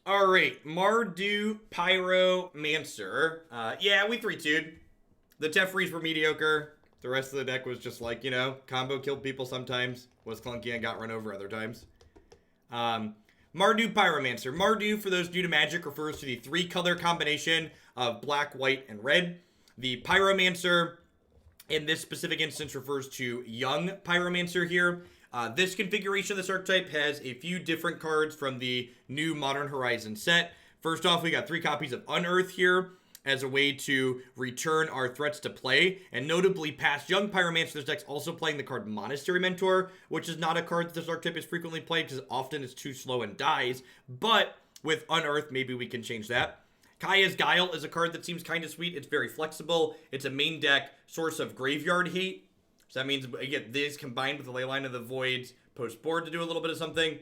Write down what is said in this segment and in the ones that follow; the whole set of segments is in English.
All right, Mardu Pyromancer. Yeah, we 3-2'd. The Tefrees were mediocre. The rest of the deck was just like, you know, combo killed people sometimes, was clunky and got run over other times. Mardu Pyromancer. Mardu, for those new to Magic, refers to the 3-color combination of black, white, and red. The Pyromancer, in this specific instance, refers to Young Pyromancer here. This configuration of this archetype has a few different cards from the new Modern Horizon set. First off, we got 3 copies of Unearth here as a way to return our threats to play. And notably, past Young Pyromancer, this deck's also playing the card Monastery Mentor, which is not a card that this archetype is frequently played because often it's too slow and dies. But with Unearth, maybe we can change that. Kaya's Guile is a card that seems kind of sweet. It's very flexible. It's a main deck source of graveyard hate. So that means I get this combined with the Leyline of the Voids post-board to do a little bit of something.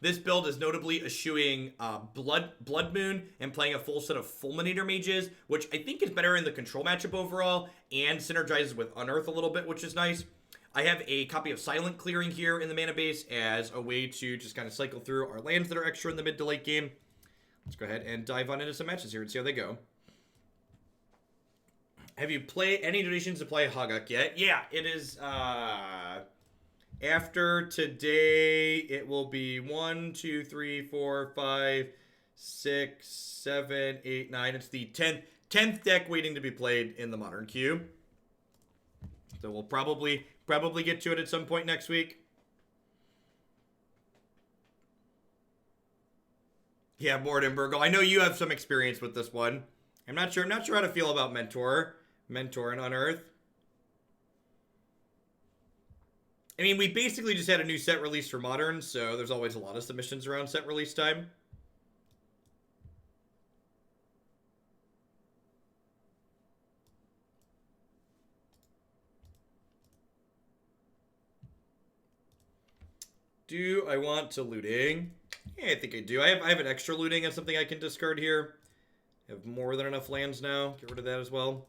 This build is notably eschewing Blood Moon and playing a full set of Fulminator Mages, which I think is better in the control matchup overall and synergizes with Unearth a little bit, which is nice. I have a copy of Silent Clearing here in the mana base as a way to just kind of cycle through our lands that are extra in the mid to late game. Let's go ahead and dive on into some matches here and see how they go. Have you played any donations to play Hoguk yet? Yeah, it is, after today, it will be 1, 2, 3, 4, 5, 6, 7, 8, 9. It's the 10th deck waiting to be played in the Modern queue. So we'll probably get to it at some point next week. Yeah, Mordenberg. I know you have some experience with this one. I'm not sure how to feel about Mentor and Unearth. I mean, we basically just had a new set release for Modern, so there's always a lot of submissions around set release time. Do I want to looting? Yeah, I think I do. I have an extra looting and something I can discard here. I have more than enough lands now. Get rid of that as well.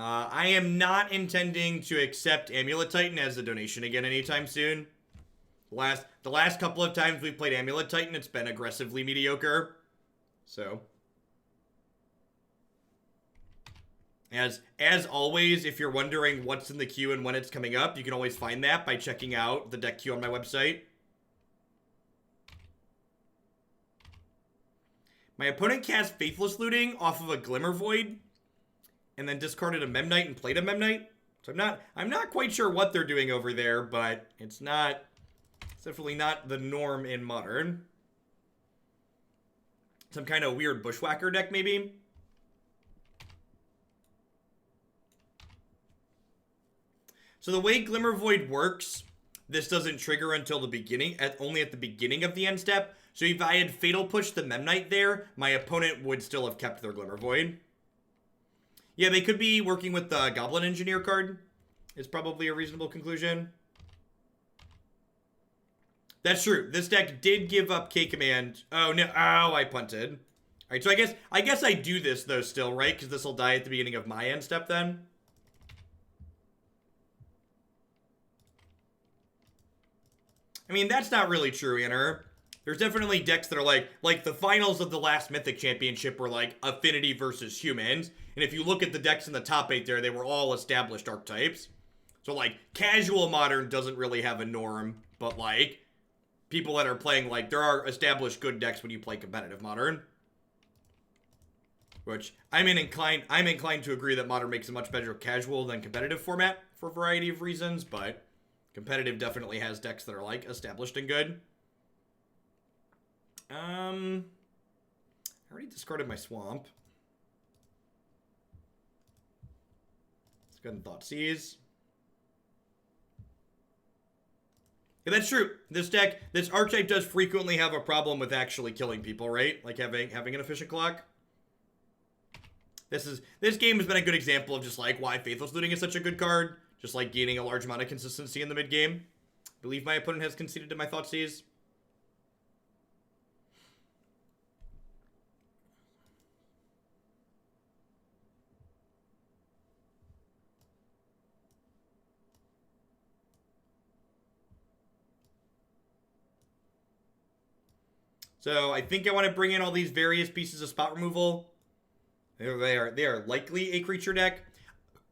I am not intending to accept Amulet Titan as a donation again anytime soon. The last couple of times we've played Amulet Titan, it's been aggressively mediocre. So, as always, if you're wondering what's in the queue and when it's coming up, you can always find that by checking out the deck queue on my website. My opponent cast Faithless Looting off of a Glimmer Void, and then discarded a Memnite and played a Memnite. So I'm not quite sure what they're doing over there, but it's definitely not the norm in Modern. Some kind of weird Bushwhacker deck, maybe. So the way Glimmer Void works, this doesn't trigger until the beginning, only at the beginning of the end step. So if I had Fatal Pushed the Memnite there, my opponent would still have kept their Glimmer Void. Yeah, they could be working with the Goblin Engineer card. Is probably a reasonable conclusion. That's true. This deck did give up K-Command. Oh, no. Oh, I punted. All right, so I guess I do this, though, still, right? Because this will die at the beginning of my end step, then. I mean, that's not really true, Inner. There's definitely decks that are like the finals of the last Mythic Championship were like Affinity versus Humans. And if you look at the decks in the top 8 there, they were all established archetypes. So like casual Modern doesn't really have a norm, but like people that are playing like there are established good decks when you play competitive Modern. Which I'm inclined to agree that Modern makes a much better casual than competitive format for a variety of reasons, but competitive definitely has decks that are like established and good. I already discarded my swamp. Let's go ahead and Thoughtseize. Yeah, that's true. This archetype does frequently have a problem with actually killing people, right? Like having an efficient clock. This game has been a good example of just like why Faithless Looting is such a good card. Just like gaining a large amount of consistency in the mid game. I believe my opponent has conceded to my Thoughtseize. So I think I want to bring in all these various pieces of spot removal. They are likely a creature deck.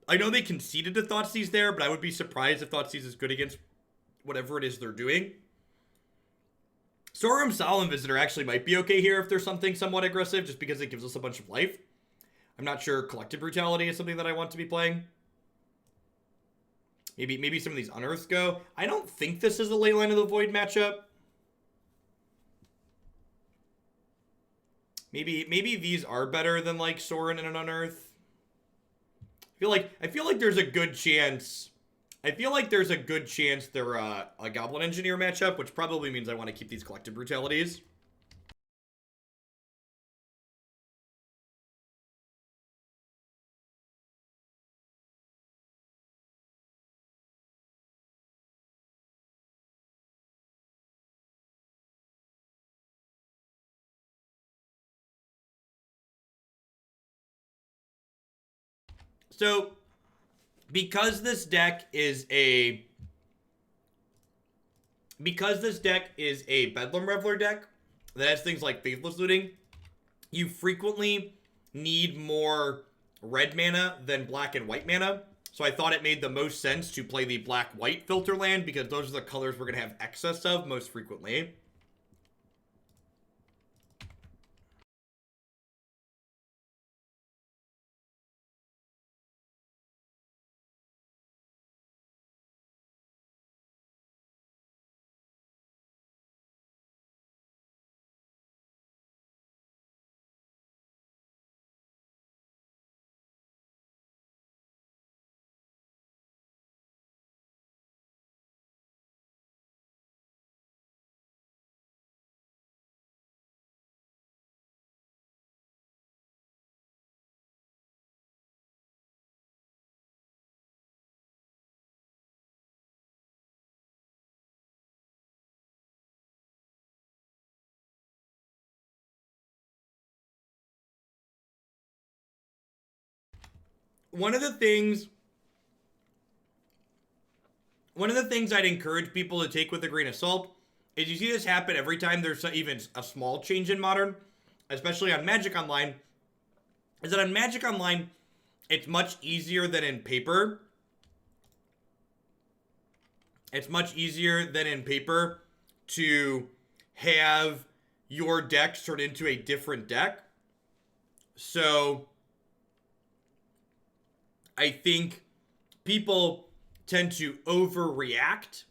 I know they conceded to Thoughtseize there, but I would be surprised if Thoughtseize is good against whatever it is they're doing. Sorin Solemn Visitor actually might be okay here if there's something somewhat aggressive, just because it gives us a bunch of life. I'm not sure Collective Brutality is something that I want to be playing. Maybe some of these Unearths go. I don't think this is a Leyline of the Void matchup. Maybe these are better than like Sorin and an Unearth. I feel like there's a good chance. I feel like there's a good chance they're a Goblin Engineer matchup, which probably means I want to keep these Collective Brutalities. So, because this deck is a Bedlam Reveler deck that has things like Faithless Looting, you frequently need more red mana than black and white mana. So I thought it made the most sense to play the black-white filter land because those are the colors we're going to have excess of most frequently. One of the things I'd encourage people to take with a grain of salt is you see this happen every time there's even a small change in Modern, especially on Magic Online, is that on Magic Online, it's much easier than in paper. It's much easier than in paper to have your deck turn into a different deck. So I think people tend to overreact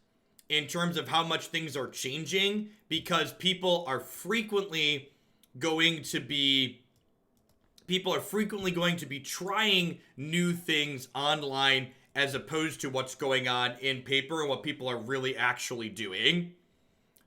in terms of how much things are changing because people are frequently going to be trying new things online as opposed to what's going on in paper and what people are really actually doing.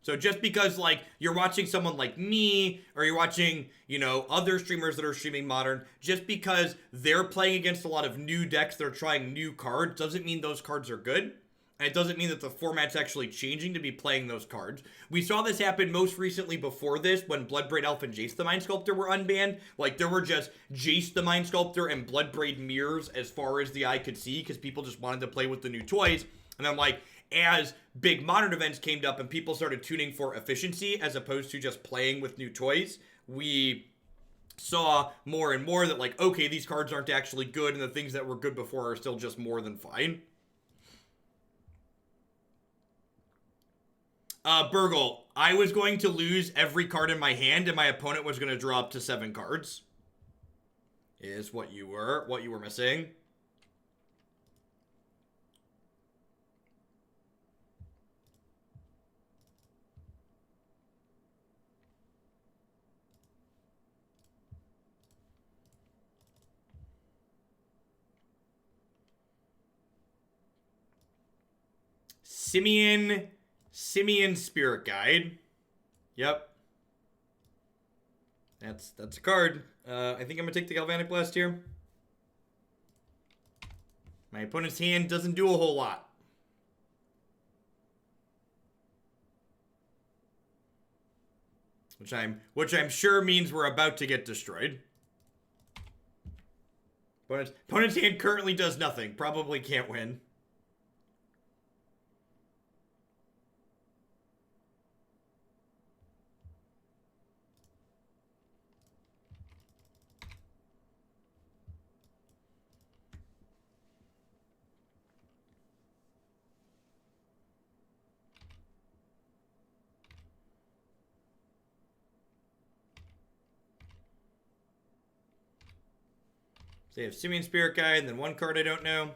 So just because, like, you're watching someone like me, or you're watching, you know, other streamers that are streaming Modern, just because they're playing against a lot of new decks, they're trying new cards, doesn't mean those cards are good. And it doesn't mean that the format's actually changing to be playing those cards. We saw this happen most recently before this, when Bloodbraid Elf and Jace the Mind Sculptor were unbanned. Like, there were just Jace the Mind Sculptor and Bloodbraid mirrors as far as the eye could see, because people just wanted to play with the new toys. And I'm like, as big Modern events came up and people started tuning for efficiency as opposed to just playing with new toys, we saw more and more that, like, okay, these cards aren't actually good, and the things that were good before are still just more than fine. Burgle, I was going to lose every card in my hand, and my opponent was going to draw up to 7 cards. Is what you were missing. Simian Spirit Guide. Yep. That's a card. I think I'm gonna take the Galvanic Blast here. My opponent's hand doesn't do a whole lot. Which I'm sure means we're about to get destroyed. Opponent's hand currently does nothing. Probably can't win. So they have Simian Spirit Guide, and then one card I don't know.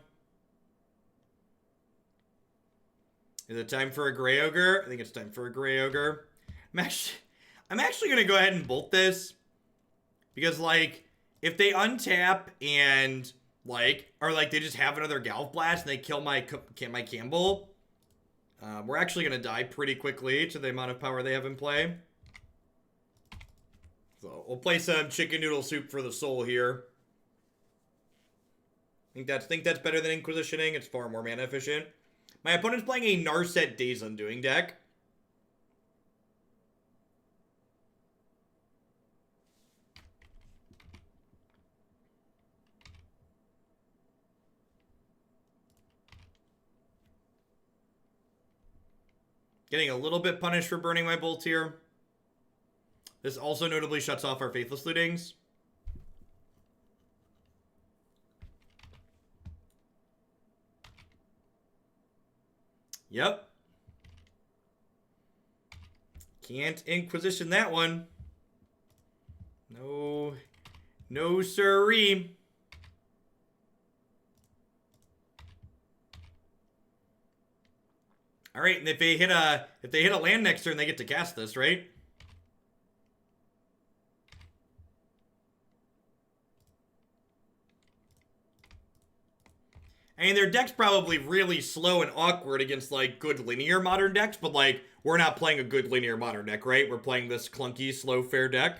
Is it time for a Grey Ogre? I think it's time for a Grey Ogre. I'm actually going to go ahead and bolt this. Because, like, if they untap and, like, or, like, they just have another Galv Blast and they kill my Kambal, we're actually going to die pretty quickly to the amount of power they have in play. So, we'll play some Chicken Noodle Soup for the soul here. Think that's better than Inquisitioning. It's far more mana efficient. My opponent's playing a Narset Days Undoing deck. Getting a little bit punished for burning my bolts here. This also notably shuts off our Faithless Lootings. Yep. Can't Inquisition that one. No. No siree. All right, and if they hit a land next turn, they get to cast this, right? I mean, their deck's probably really slow and awkward against, like, good linear modern decks, but, like, we're not playing a good linear modern deck, right? We're playing this clunky, slow, fair deck.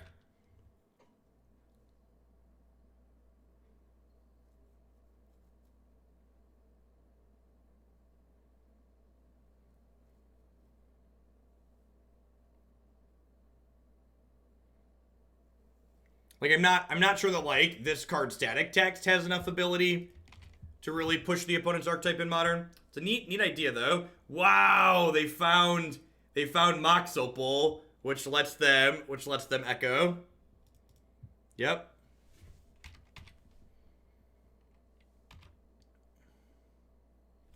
Like, I'm not sure that, like, this card Static Text has enough ability to really push the opponent's archetype in Modern. It's a neat idea, though. Wow, they found Mox Opal, which lets them echo. Yep.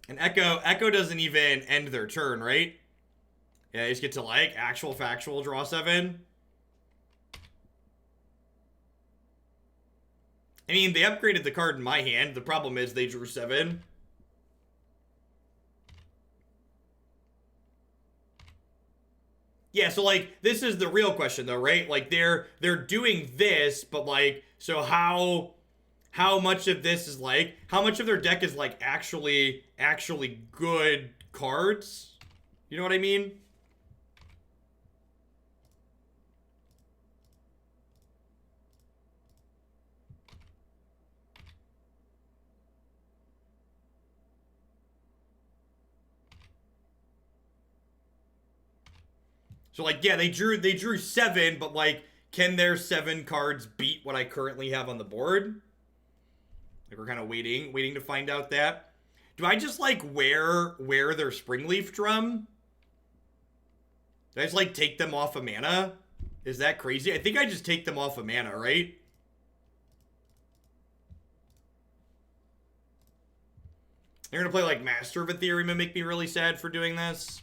And Echo doesn't even end their turn, right? Yeah, you just get to, like, actual factual draw 7. I mean, they upgraded the card in my hand. The problem is they drew 7. Yeah, so, like, this is the real question, though, right? Like, they're doing this, but, like, so how much of this is, like, how much of their deck is, like, actually good cards? You know what I mean? So, like, yeah, they drew 7, but, like, can their 7 cards beat what I currently have on the board? Like, we're kind of waiting to find out that. Do I just, like, wear their Springleaf Drum? Do I just, like, take them off of mana? Is that crazy? I think I just take them off of mana, right? They're gonna play, like, Master of Ethereum and make me really sad for doing this.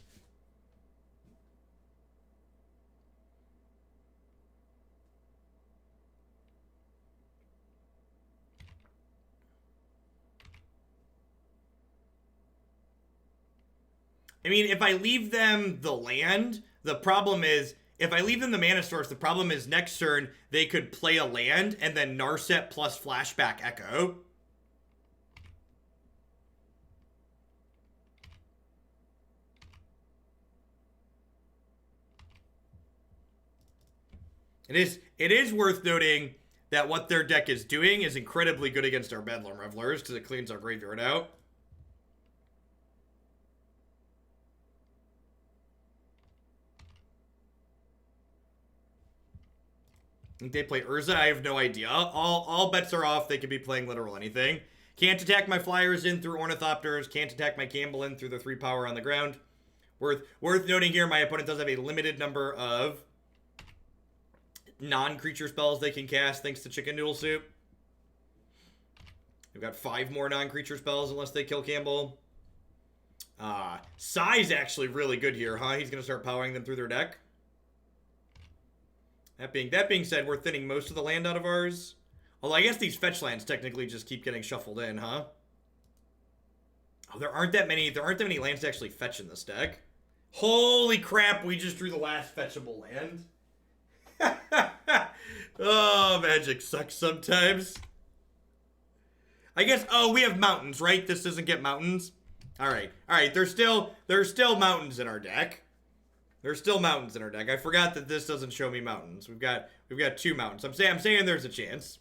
I mean, if I leave them the land, the problem is, if I leave them the mana source, the problem is next turn, they could play a land and then Narset plus Flashback Echo. It is worth noting that what their deck is doing is incredibly good against our Bedlam Revelers because it cleans our graveyard out. I think they play Urza. I have no idea. All bets are off. They could be playing literal anything. Can't attack my Flyers in through Ornithopters. Can't attack my Kambal in through the 3 power on the ground. Worth noting here, my opponent does have a limited number of non-creature spells they can cast thanks to Chicken Noodle Soup. They've got 5 more non-creature spells unless they kill Kambal. Sai's actually really good here, huh? He's going to start powering them through their deck. That being said, we're thinning most of the land out of ours. Although I guess these fetch lands technically just keep getting shuffled in, huh? Oh, there aren't that many lands to actually fetch in this deck. Holy crap, we just drew the last fetchable land. Oh, Magic sucks sometimes. I guess, oh, we have mountains, right? This doesn't get mountains. All right. There's still mountains in our deck. There's still mountains in our deck. I forgot that this doesn't show me mountains. We've got 2 mountains. I'm saying there's a chance.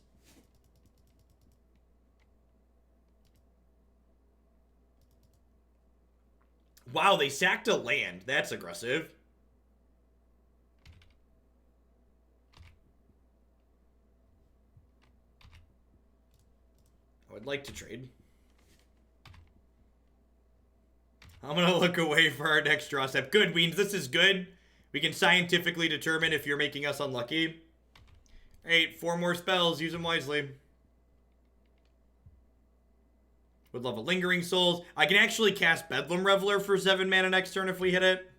Wow, they sacked a land. That's aggressive. I would like to trade. I'm going to look away for our next draw step. Good, Weens. This is good. We can scientifically determine if you're making us unlucky. 8, 4 more spells. Use them wisely. Would love a Lingering Souls. I can actually cast Bedlam Reveler for 7 mana next turn if we hit it.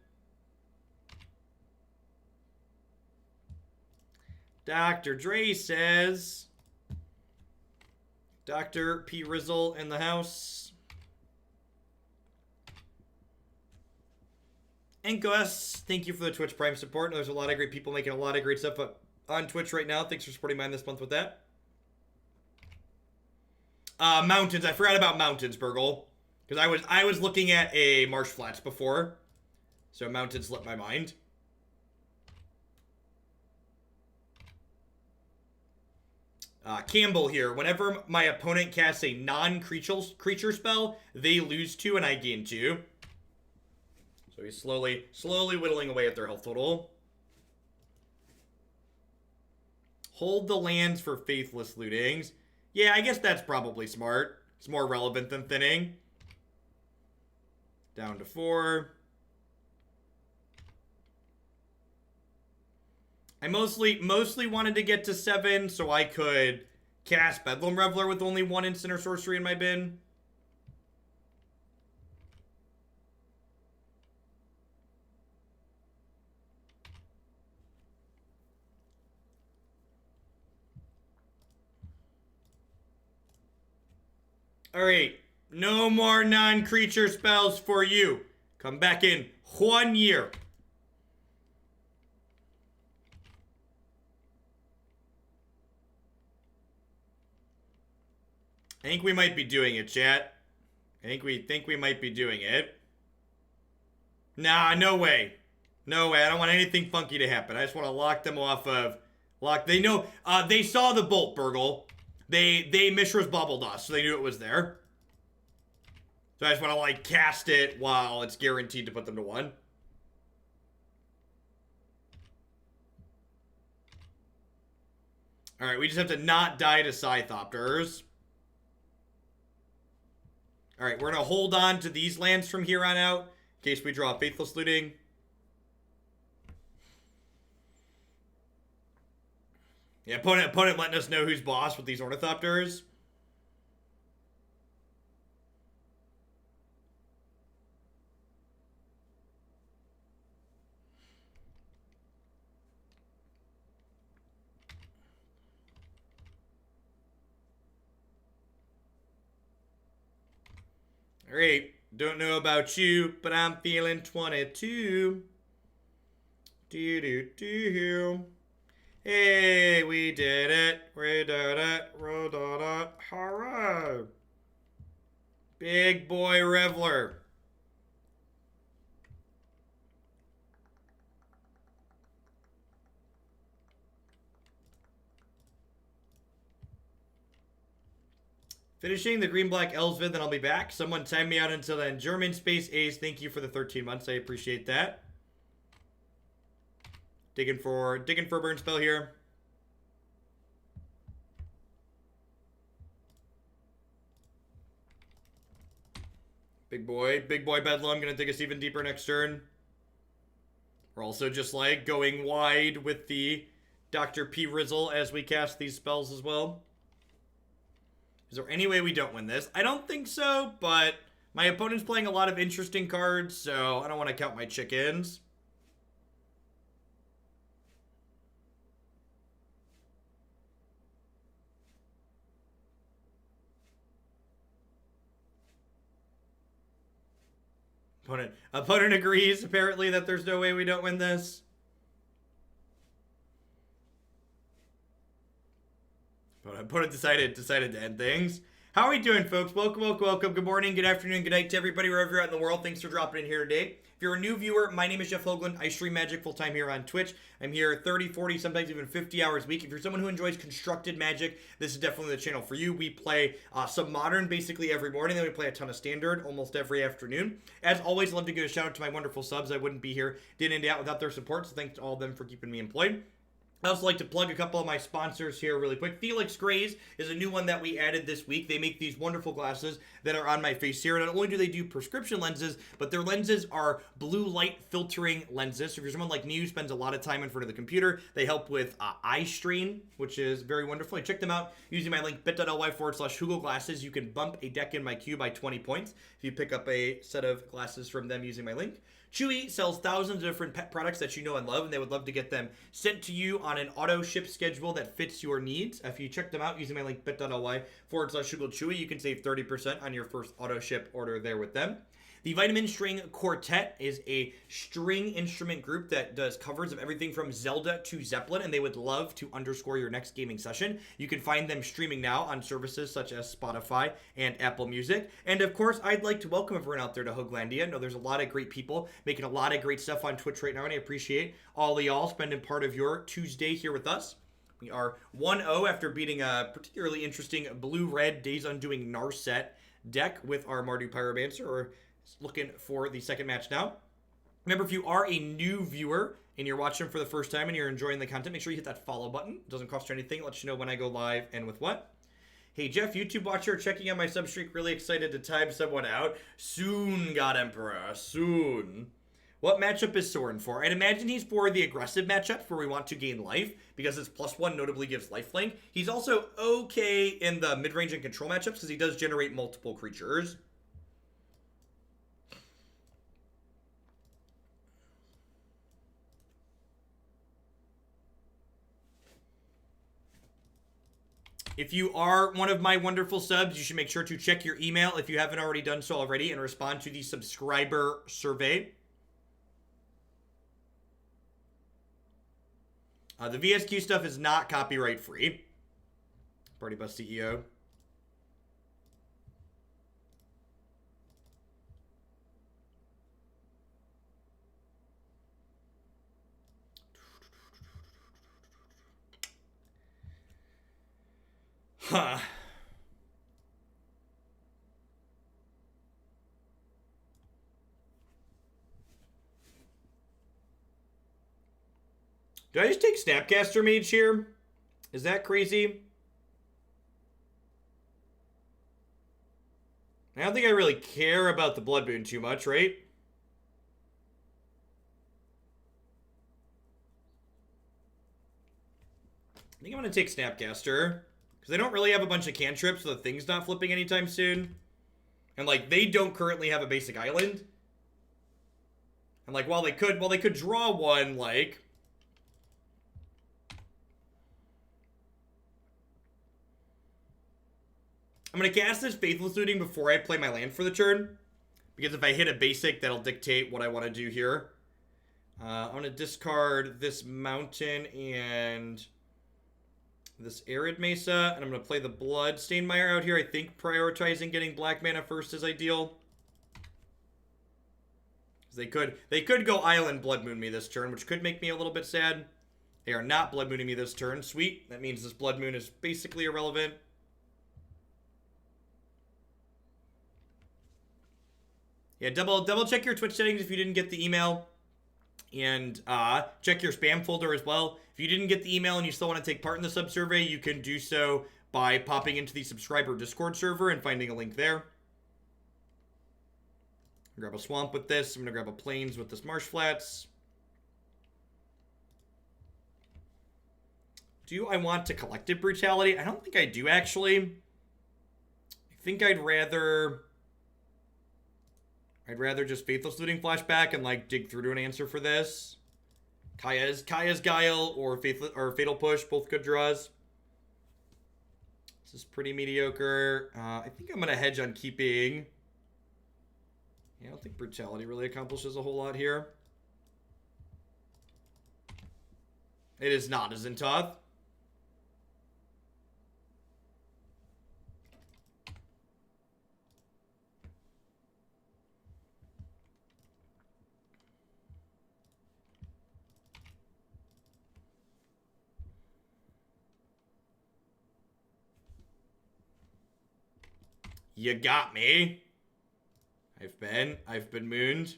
Dr. Dre says... Dr. P. Rizzle in the house. Enkus, thank you for the Twitch Prime support. There's a lot of great people making a lot of great stuff on Twitch right now. Thanks for supporting mine this month with that. Mountains. I forgot about mountains, Burgle. Because I was looking at a Marsh Flats before. So mountains slipped my mind. Kambal here. Whenever my opponent casts a non-creature spell, they lose 2 and I gain 2. So he's slowly whittling away at their health total. Hold the lands for Faithless Lootings. Yeah, I guess that's probably smart. It's more relevant than thinning. Down to 4. I mostly wanted to get to 7 so I could cast Bedlam Reveler with only 1 instant or sorcery in my bin. Alright, no more non-creature spells for you. Come back in 1 year. I think we might be doing it, chat. I think we might be doing it. Nah, no way. No way. I don't want anything funky to happen. I just want to lock them off of... They know... they saw the bolt, Burgle. They Mishra's bubbled us, so they knew it was there. So I just want to, like, cast it while it's guaranteed to put them to 1. Alright, we just have to not die to Scythopters. Alright, we're going to hold on to these lands from here on out, in case we draw Faithless Looting. Yeah, opponent letting us know who's boss with these Ornithopters. Alright, don't know about you, but I'm feeling 22. Do-do-do. Hey, we did it. We did it. We did it. Hooray. Big boy Reveler. Finishing the Green-Black Elsvid, then I'll be back. Someone time me out until then. German Space Ace, thank you for the 13 months. I appreciate that. Digging for burn spell here. Big boy Bedlam gonna dig us even deeper next turn. We're also just like going wide with the Dr. P. Rizzle as we cast these spells as well. Is there any way we don't win this? I don't think so, but my opponent's playing a lot of interesting cards, so I don't want to count my chickens. Opponent agrees, apparently, that there's no way we don't win this. Opponent decided to end things. How are we doing, folks? Welcome. Good morning, good afternoon, good night to everybody wherever you're at in the world. Thanks for dropping in here today. If you're a new viewer, my name is Jeff Hoagland. I stream Magic full-time here on Twitch. I'm here 30, 40, sometimes even 50 hours a week. If you're someone who enjoys constructed Magic, this is definitely the channel for you. We play some Modern basically every morning, then we play a ton of Standard almost every afternoon. As always, I'd love to give a shout out to my wonderful subs. I wouldn't be here day in and day out without their support, so thanks to all of them for keeping me employed. I also like to plug a couple of my sponsors here really quick. Felix Grays is a new one that we added this week. They make these wonderful glasses that are on my face here. Not only do they do prescription lenses, but their lenses are blue light filtering lenses. So if you're someone like me who spends a lot of time in front of the computer, they help with eye strain, which is very wonderful. Check them out using my link bit.ly/Google Glasses. You can bump a deck in my queue by 20 points if you pick up a set of glasses from them using my link. Chewy sells thousands of different pet products that you know and love, and they would love to get them sent to you on an auto ship schedule that fits your needs. If you check them out using my link bit.ly/Google Chewy, you can save 30% on your first auto ship order there with them. The Vitamin String Quartet is a string instrument group that does covers of everything from Zelda to Zeppelin, and they would love to underscore your next gaming session. You can find them streaming now on services such as Spotify and Apple Music. And of course, I'd like to welcome everyone out there to Hoaglandia. I know there's a lot of great people making a lot of great stuff on Twitch right now, and I appreciate all of y'all spending part of your Tuesday here with us. We are 1-0 after beating a particularly interesting blue-red Days Undoing Narset deck with our Mardu Pyromancer, or looking for the second match now. Remember, if you are a new viewer and you're watching for the first time and you're enjoying the content, make sure you hit that follow button. It doesn't cost you anything. It lets you know when I go live and with what. Hey, Jeff, YouTube watcher, checking on my sub streak. Really excited to time someone out. Soon, God Emperor. Soon. What matchup is Sorin for? I'd imagine he's for the aggressive matchups where we want to gain life, because his +1 notably gives lifelink. He's also okay in the mid-range and control matchups because he does generate multiple creatures. If you are one of my wonderful subs, you should make sure to check your email if you haven't already done so already and respond to the subscriber survey. The VSQ stuff is not copyright free. Party Bus CEO. Huh. Do I just take Snapcaster Mage here? Is that crazy? I don't think I really care about the Blood Boon too much, right? I think I'm going to take Snapcaster, because they don't really have a bunch of cantrips, so the thing's not flipping anytime soon. And, like, they don't currently have a basic island. And, like, while they could draw one, like... I'm going to cast this Faithless Looting before I play my land for the turn, because if I hit a basic, that'll dictate what I want to do here. I'm going to discard this Mountain and... this Arid Mesa, and I'm going to play the Bloodstained Mire out here. I think prioritizing getting black mana first is ideal. They could go Island Blood Moon me this turn, which could make me a little bit sad. They are not Blood Mooning me this turn. Sweet. That means this Blood Moon is basically irrelevant. Yeah, double check your Twitch settings if you didn't get the email. And check your spam folder as well. If you didn't get the email and you still want to take part in the sub survey, you can do so by popping into the subscriber Discord server and finding a link there. Grab a Swamp with this. I'm going to grab a Plains with this Marsh Flats. Do I want to Collective Brutality? I don't think I do, actually. I think I'd rather just Faithless Looting Flashback and, like, dig through to an answer for this. Kaya's Guile or Fatal Push, both good draws. This is pretty mediocre. I think I'm going to hedge on keeping Yeah, I don't think Brutality really accomplishes a whole lot here. It is not a Zintoth. You got me. I've been mooned.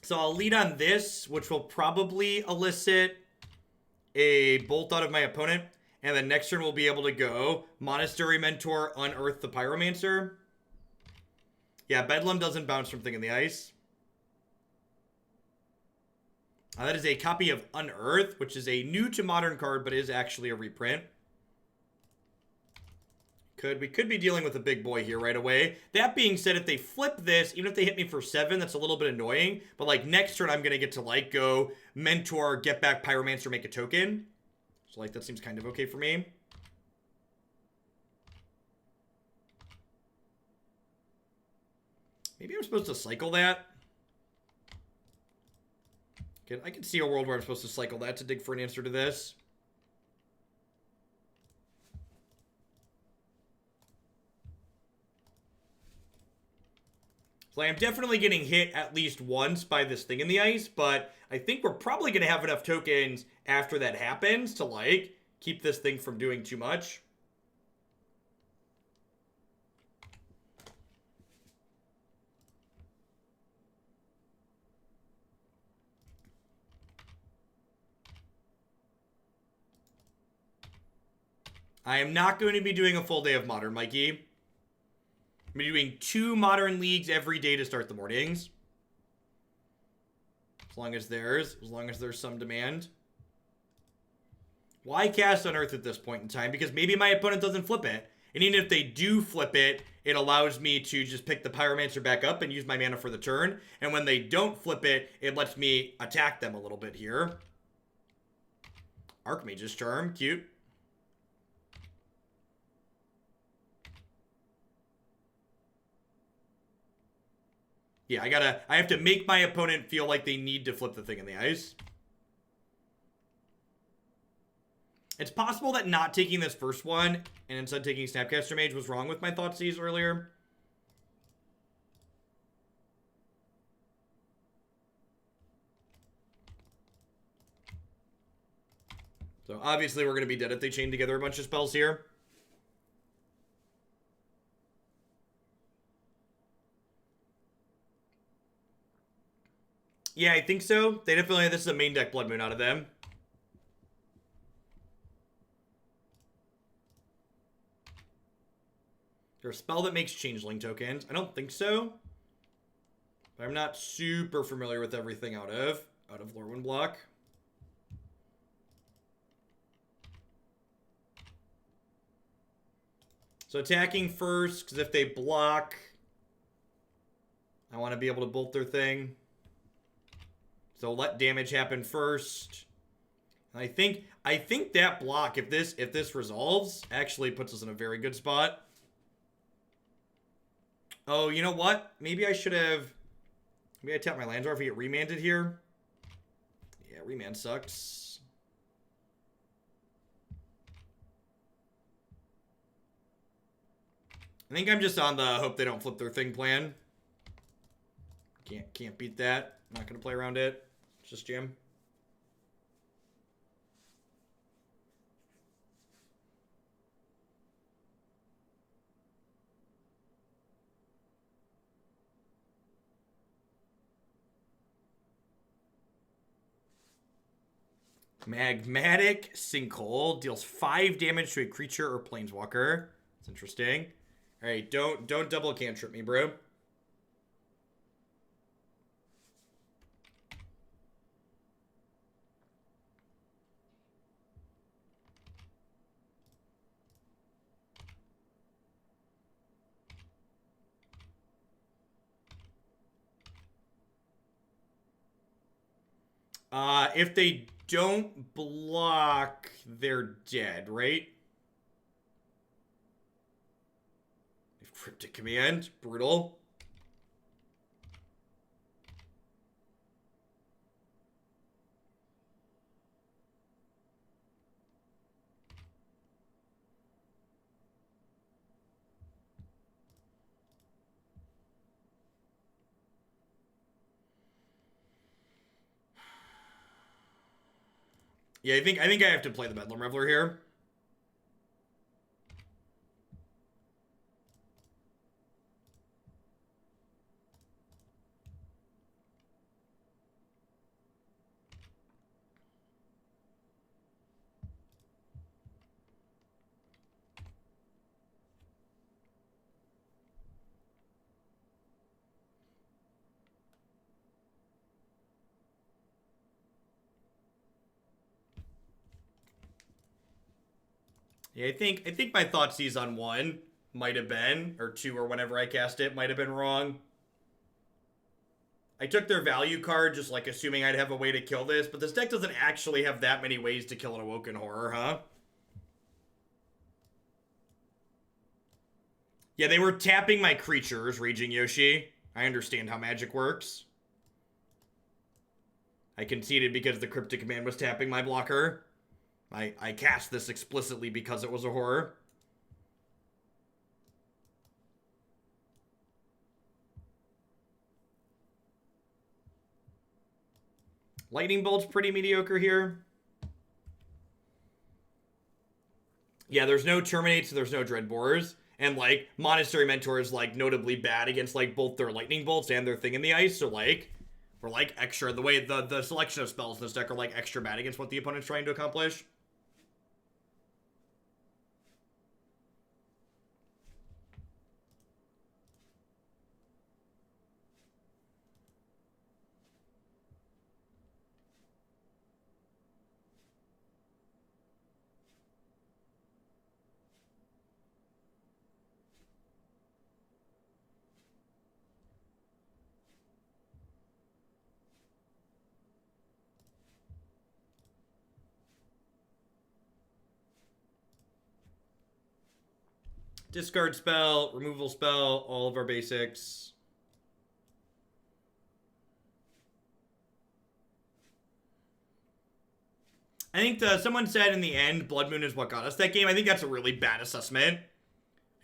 So I'll lead on this, which will probably elicit a bolt out of my opponent. And then next turn we'll be able to go Monastery Mentor, Unearth the Pyromancer. Yeah, Bedlam doesn't bounce from Thing in the Ice. That is a copy of Unearth, which is a new to modern card, but is actually a reprint. We could be dealing with a big boy here right away. That being said, if they flip this, even if they hit me for 7, that's a little bit annoying. But like next turn, I'm going to get to like go Mentor, get back Pyromancer, make a token. So like that seems kind of okay for me. Maybe I'm supposed to cycle that. I can see a world where I'm supposed to cycle that to dig for an answer to this. So I am definitely getting hit at least once by this Thing in the Ice, but I think we're probably going to have enough tokens after that happens to, like, keep this thing from doing too much. I am not going to be doing a full day of Modern, Mikey. I'm going to be doing 2 Modern Leagues every day to start the mornings. As long as there's some demand. Why cast Unearth at this point in time? Because maybe my opponent doesn't flip it. And even if they do flip it, it allows me to just pick the Pyromancer back up and use my mana for the turn. And when they don't flip it, it lets me attack them a little bit here. Archmage's Charm, cute. Yeah, I have to make my opponent feel like they need to flip the Thing in the Ice. It's possible that not taking this first one and instead taking Snapcaster Mage was wrong with my Thoughtseize earlier. So obviously we're going to be dead if they chain together a bunch of spells here. Yeah, I think so. They definitely, this is a main deck Blood Moon out of them. Is there a spell that makes Changeling tokens? I don't think so. But I'm not super familiar with everything out of Lorwyn block. So attacking first, because if they block, I want to be able to bolt their thing. So let damage happen first. And I think that block, if this resolves, actually puts us in a very good spot. Oh, you know what? Maybe I should have... Maybe I tap my lands, or if we get remanded here. Yeah, remand sucks. I think I'm just on the hope they don't flip their thing plan. Can't beat that. I'm not gonna play around it. It's just jam. Magmatic Sinkhole deals 5 damage to a creature or planeswalker. That's interesting. Alright, don't double cantrip me, bro. If they don't block, they're dead, right? Cryptic Command. Brutal. Yeah, I think I have to play the Bedlam Reveler here. Yeah, I think my Thoughtseize on 1 might have been, or 2, or whenever I cast it, might have been wrong. I took their value card, just like assuming I'd have a way to kill this, but this deck doesn't actually have that many ways to kill an Awoken Horror, huh? Yeah, they were tapping my creatures, Raging Yoshi. I understand how magic works. I conceded because the Cryptic Command was tapping my blocker. I cast this explicitly because it was a horror. Lightning Bolt's pretty mediocre here. Yeah, there's no Terminates, there's no Dreadbores. And, like, Monastery Mentor is, like, notably bad against, like, both their Lightning Bolts and their Thing in the Ice. So, like, we're, like, extra. The way the selection of spells in this deck are, like, extra bad against what the opponent's trying to accomplish. Discard spell, removal spell, all of our basics. I think someone said in the end, Blood Moon is what got us that game. I think that's a really bad assessment.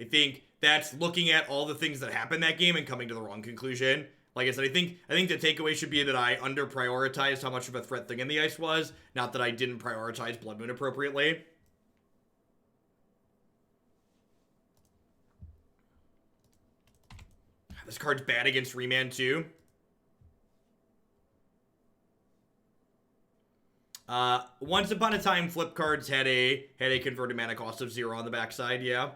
I think that's looking at all the things that happened that game and coming to the wrong conclusion. Like I said, I think the takeaway should be that I under-prioritized how much of a threat Thing in the Ice was, not that I didn't prioritize Blood Moon appropriately. This card's bad against Remand, too. Once upon a time, flip cards had a converted mana cost of 0 on the backside, yeah.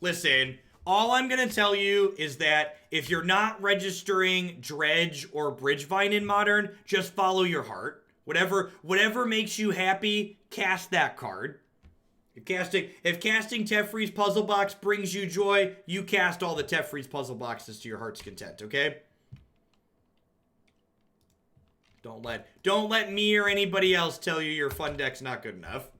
Listen, all I'm gonna tell you is that if you're not registering Dredge or Bridgevine in Modern, just follow your heart. Whatever makes you happy, cast that card. If casting Teferi's Puzzle Box brings you joy, you cast all the Teferi's Puzzle Boxes to your heart's content, okay? Don't let me or anybody else tell you your fun deck's not good enough.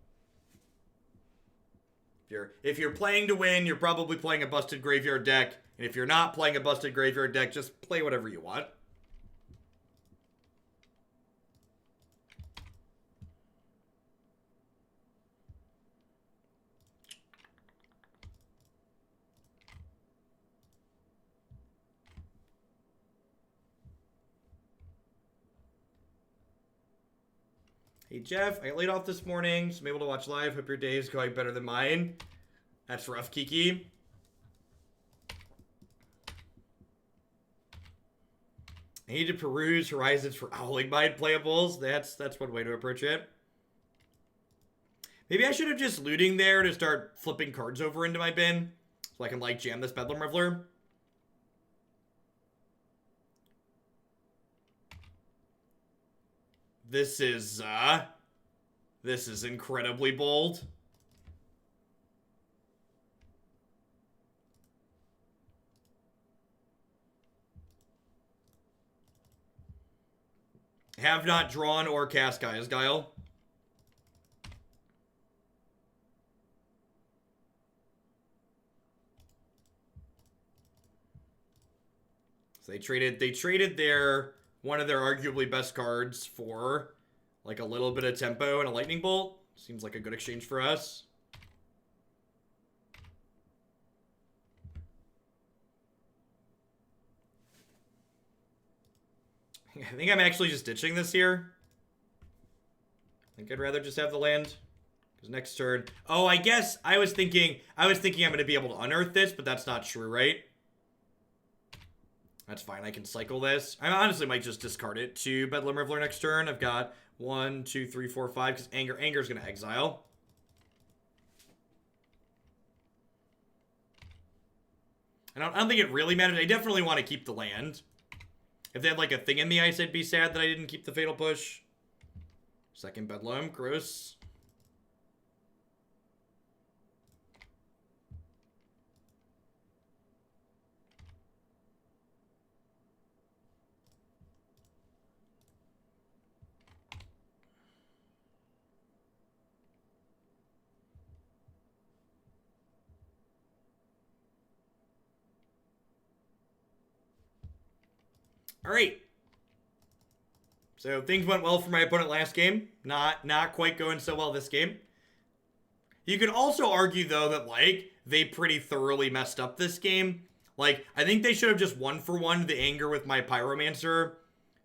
If you're playing to win, you're probably playing a busted graveyard deck. And if you're not playing a busted graveyard deck, just play whatever you want. Hey Jeff, I got laid off this morning, so I'm able to watch live. Hope your day is going better than mine. That's rough, Kiki. I need to peruse Horizons for Owling Mind playables. That's one way to approach it. Maybe I should have just looting there to start flipping cards over into my bin, so I can like jam this Bedlam Reveler. This is incredibly bold. Have not drawn or cast Gaia's Guile. So they traded one of their arguably best cards for like a little bit of tempo and a lightning bolt. Seems like a good exchange for us. I think I'm actually just ditching this here. I think I'd rather just have the land. Because next turn... Oh, I guess I was thinking I'm going to be able to unearth this, but that's not true, right? That's fine. I can cycle this. I honestly might just discard it to Bedlam Reveler next turn. I've got 1, 2, 3, 4, 5, because Anger's going to exile. I don't think it really matters. I definitely want to keep the land. If they had like a thing in the ice, I'd be sad that I didn't keep the Fatal Push. Second Bedlam, gross. All right. So things went well for my opponent last game. Not quite going so well this game. You could also argue, though, that, like, they pretty thoroughly messed up this game. Like, I think they should have just 1-for-1 the anger with my Pyromancer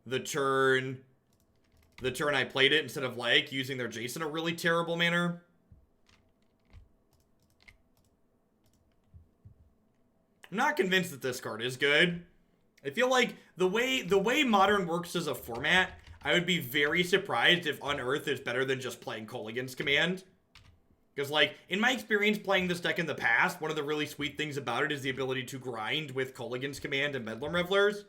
the turn I played it instead of, like, using their Jace in a really terrible manner. I'm not convinced that this card is good. I feel like the way Modern works as a format, I would be very surprised if Unearth is better than just playing Kolaghan's Command. Because, like, in my experience playing this deck in the past, one of the really sweet things about it is the ability to grind with Kolaghan's Command and Bedlam Revelers.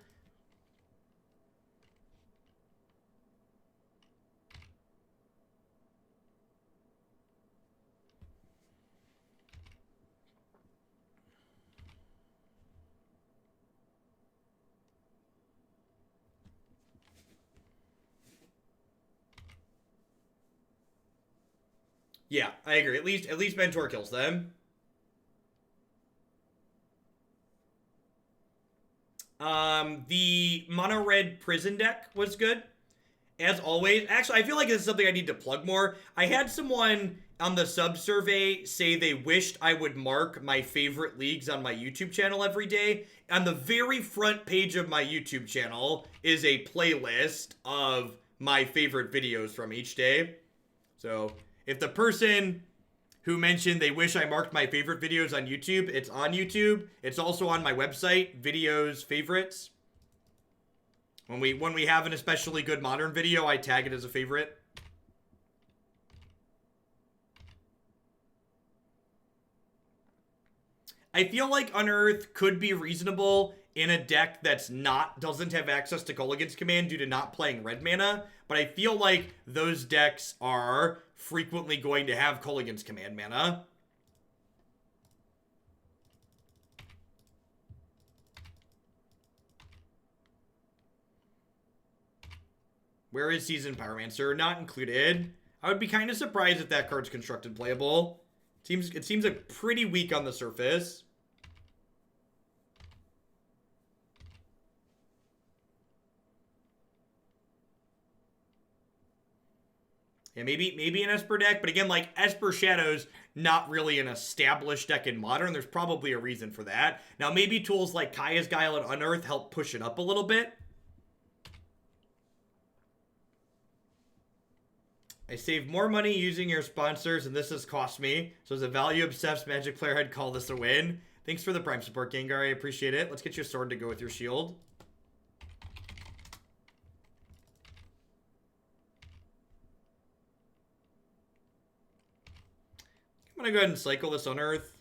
Yeah, I agree. At least Mentor kills them. The mono red prison deck was good. As always. Actually, I feel like this is something I need to plug more. I had someone on the sub survey say they wished I would mark my favorite leagues on my YouTube channel every day. On the very front page of my YouTube channel is a playlist of my favorite videos from each day. So if the person who mentioned they wish I marked my favorite videos on YouTube, it's on YouTube. It's also on my website, videos, favorites. When we have an especially good Modern video, I tag it as a favorite. I feel like Unearth could be reasonable in a deck that's doesn't have access to Kolaghan's Command due to not playing red mana, but I feel like those decks are frequently going to have Kolaghan's Command mana. Where is Seasoned Pyromancer? Not included. I would be kind of surprised if that card's constructed playable. It seems like pretty weak on the surface. Yeah, maybe an Esper deck, but again, like, Esper Shadow's not really an established deck in Modern. There's probably a reason for that. Now, maybe tools like Kaya's Guile and Unearth help push it up a little bit. I save more money using your sponsors, and this has cost me. So as a value-obsessed Magic player, I'd call this a win. Thanks for the Prime support, Gengar. I appreciate it. Let's get your sword to go with your shield. I'm going to go ahead and cycle this Unearth.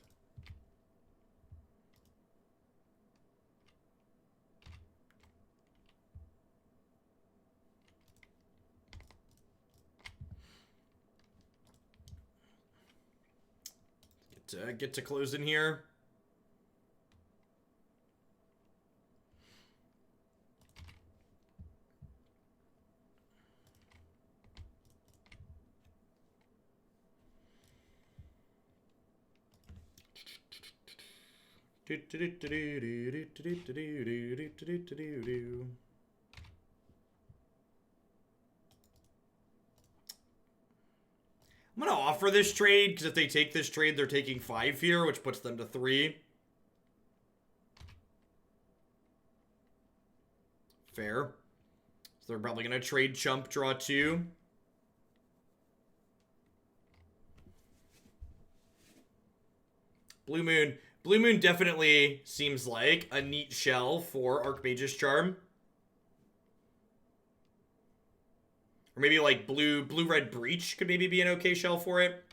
Get to close in here. I'm going to offer this trade, because if they take this trade, they're taking 5 here, which puts them to 3. Fair. So they're probably going to trade chump, draw 2. Blue Moon. Blue Moon definitely seems like a neat shell for Archmage's Charm. Or maybe like blue-red Breach could maybe be an okay shell for it.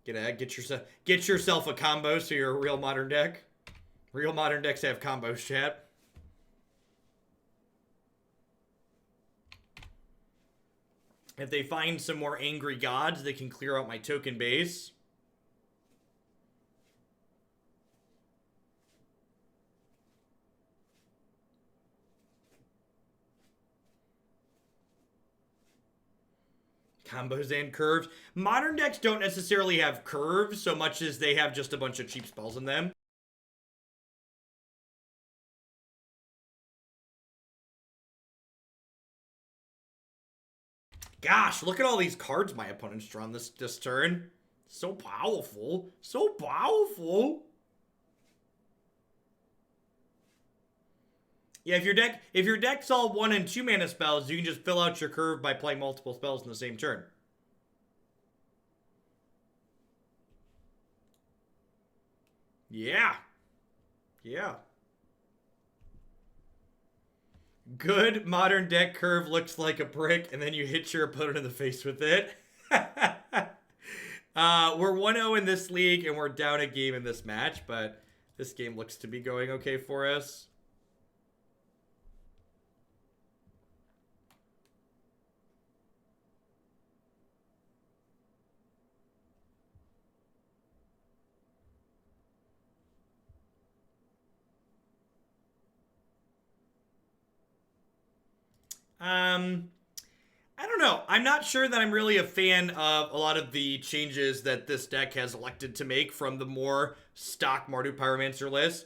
Get yourself a combo so you're a real modern deck. Real modern decks have combos, chat. If they find some more angry gods, they can clear out my token base. Combos and curves. Modern decks don't necessarily have curves so much as they have just a bunch of cheap spells in them. Gosh, look at all these cards my opponent's drawn this turn. So powerful. So powerful. Yeah, if your deck's all 1 and 2 mana spells, you can just fill out your curve by playing multiple spells in the same turn. Yeah. Yeah. Good modern deck curve looks like a brick, and then you hit your opponent in the face with it. We're 1-0 in this league, and we're down a game in this match, but this game looks to be going okay for us. I don't know. I'm not sure that I'm really a fan of a lot of the changes that this deck has elected to make from the more stock Mardu Pyromancer list.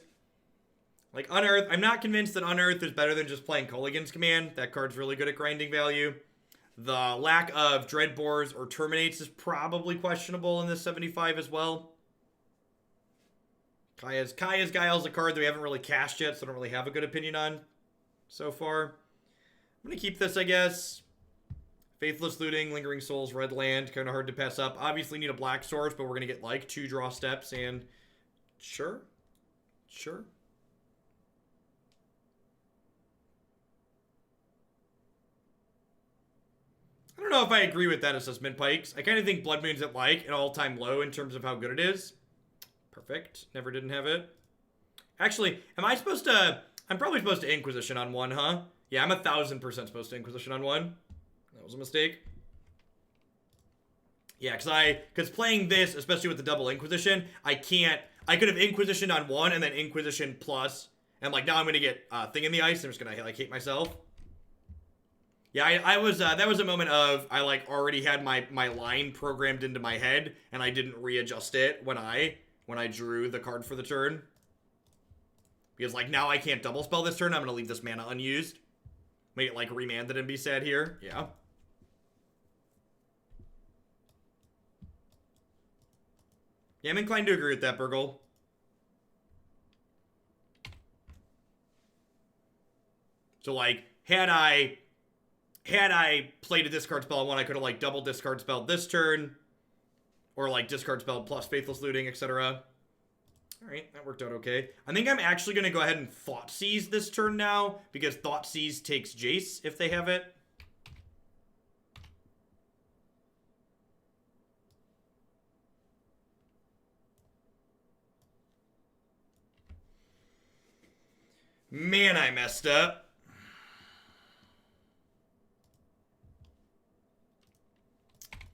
Like Unearth, I'm not convinced that Unearth is better than just playing Kolaghan's Command. That card's really good at grinding value. The lack of Dreadbores or Terminates is probably questionable in this 75 as well. Kaya's Guile is a card that we haven't really cashed yet, so I don't really have a good opinion on so far. I'm going to keep this, I guess. Faithless Looting, Lingering Souls, Red Land, kind of hard to pass up. Obviously need a black source, but we're going to get like 2 draw steps and... Sure. Sure. I don't know if I agree with that assessment, Pikes. I kind of think Blood Moon's at like an all-time low in terms of how good it is. Perfect. Never didn't have it. Actually, am I supposed to... I'm probably supposed to Inquisition on 1, huh? Yeah, I'm 1,000% supposed to Inquisition on 1. That was a mistake. Yeah, because playing this, especially with the double Inquisition, I could have Inquisitioned on 1 and then Inquisition plus, and like now I'm gonna get Thing in the Ice. I'm just gonna like hate myself. Yeah, I was that was a moment of I like already had my line programmed into my head and I didn't readjust it when I drew the card for the turn. Because like now I can't double spell this turn. I'm gonna leave this mana unused. Make it like remanded and be sad here. Yeah. Yeah, I'm inclined to agree with that, Burgle. So like, had I played a discard spell on 1, I could have like double discard spelled this turn. Or like discard spell plus Faithless Looting, etc. Alright, that worked out okay. I think I'm actually going to go ahead and Thoughtseize this turn now, because Thoughtseize takes Jace if they have it. Man, I messed up.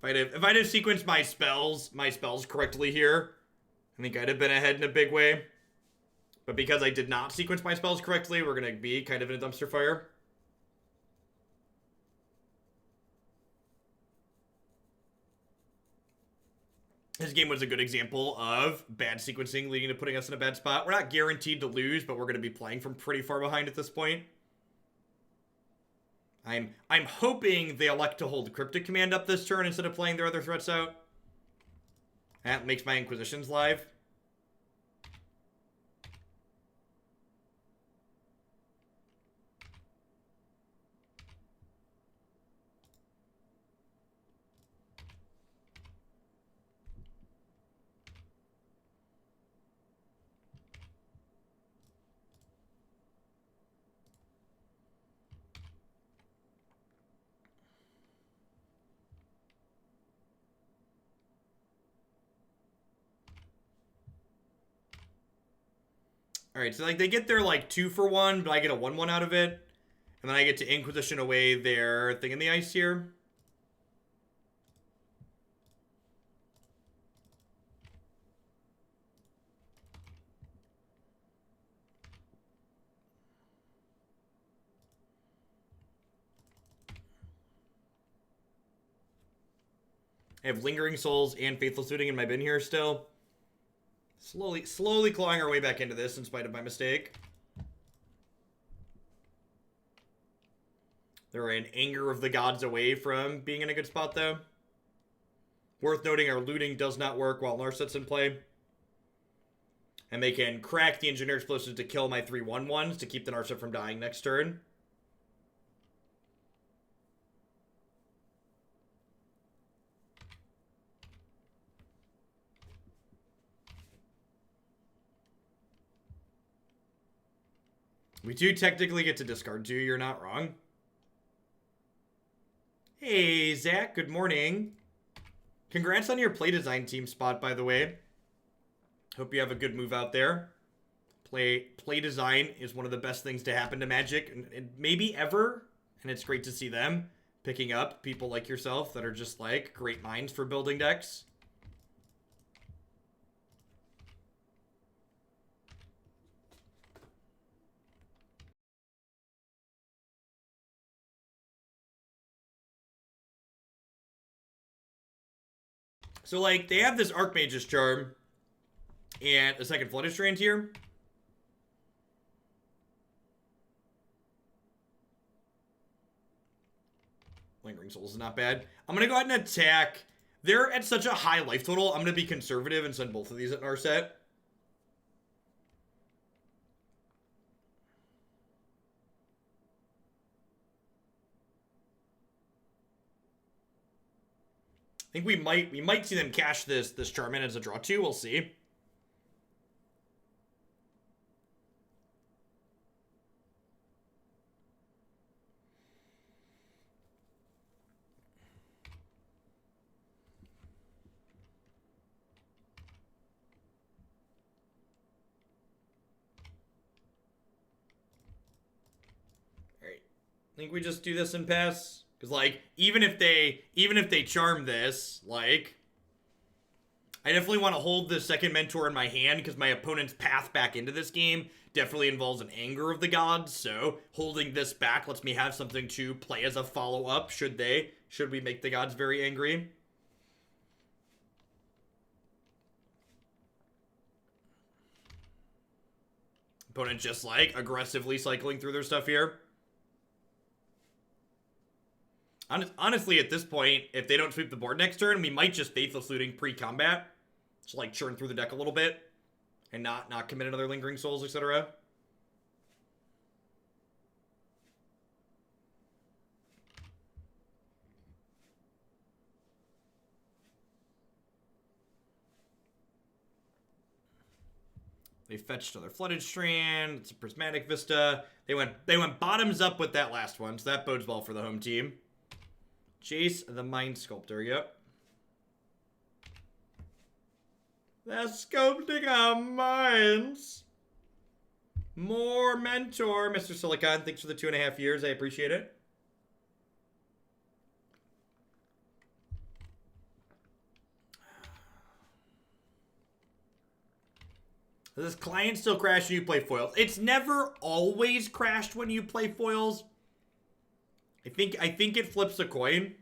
If I'd have sequenced my spells correctly here, I think I'd have been ahead in a big way. But because I did not sequence my spells correctly, we're going to be kind of in a dumpster fire. This game was a good example of bad sequencing leading to putting us in a bad spot. We're not guaranteed to lose, but we're going to be playing from pretty far behind at this point. I'm hoping they elect to hold Cryptic Command up this turn instead of playing their other threats out. That makes my Inquisitions live. Alright, so like they get their like 2-for-1, but I get a 1-1 out of it. And then I get to Inquisition away their thing in the ice here. I have Lingering Souls and Faithless Looting in my bin here still. Slowly clawing our way back into this in spite of my mistake. They're an Anger of the Gods away from being in a good spot, though. Worth noting, our looting does not work while Narset's in play. And they can crack the Engineer Explosives to kill my 3/1/1s to keep the Narset from dying next turn. We do technically get to discard 2, you're not wrong. Hey, Zach, good morning. Congrats on your play design team spot, by the way. Hope you have a good move out there. Play design is one of the best things to happen to Magic, and maybe ever. And it's great to see them picking up people like yourself that are just like great minds for building decks. So, like, they have this Archmage's Charm and a second Flooded Strand here. Lingering Souls is not bad. I'm going to go ahead and attack. They're at such a high life total, I'm going to be conservative and send both of these at Narset. I think we might see them cash this Charm in as a draw 2. We'll see. All right. I think we just do this and pass. Because, like, even if they charm this, like, I definitely want to hold the second Mentor in my hand because my opponent's path back into this game definitely involves an Anger of the Gods. So holding this back lets me have something to play as a follow-up should we make the gods very angry. Opponent just, like, aggressively cycling through their stuff here. Honestly, at this point, if they don't sweep the board next turn, we might just Faithless Looting pre-combat. Just, like, churn through the deck a little bit. And not commit another Lingering Souls, etc. They fetched another Flooded Strand. It's a Prismatic Vista. They went bottoms up with that last one, so that bodes well for the home team. Jace the Mind Sculptor, yep. They're sculpting our minds. More Mentor, Mr. Silicon. Thanks for the 2.5 years. I appreciate it. Does this client still crash when you play foils? It's never always crashed when you play foils. I think it flips a coin.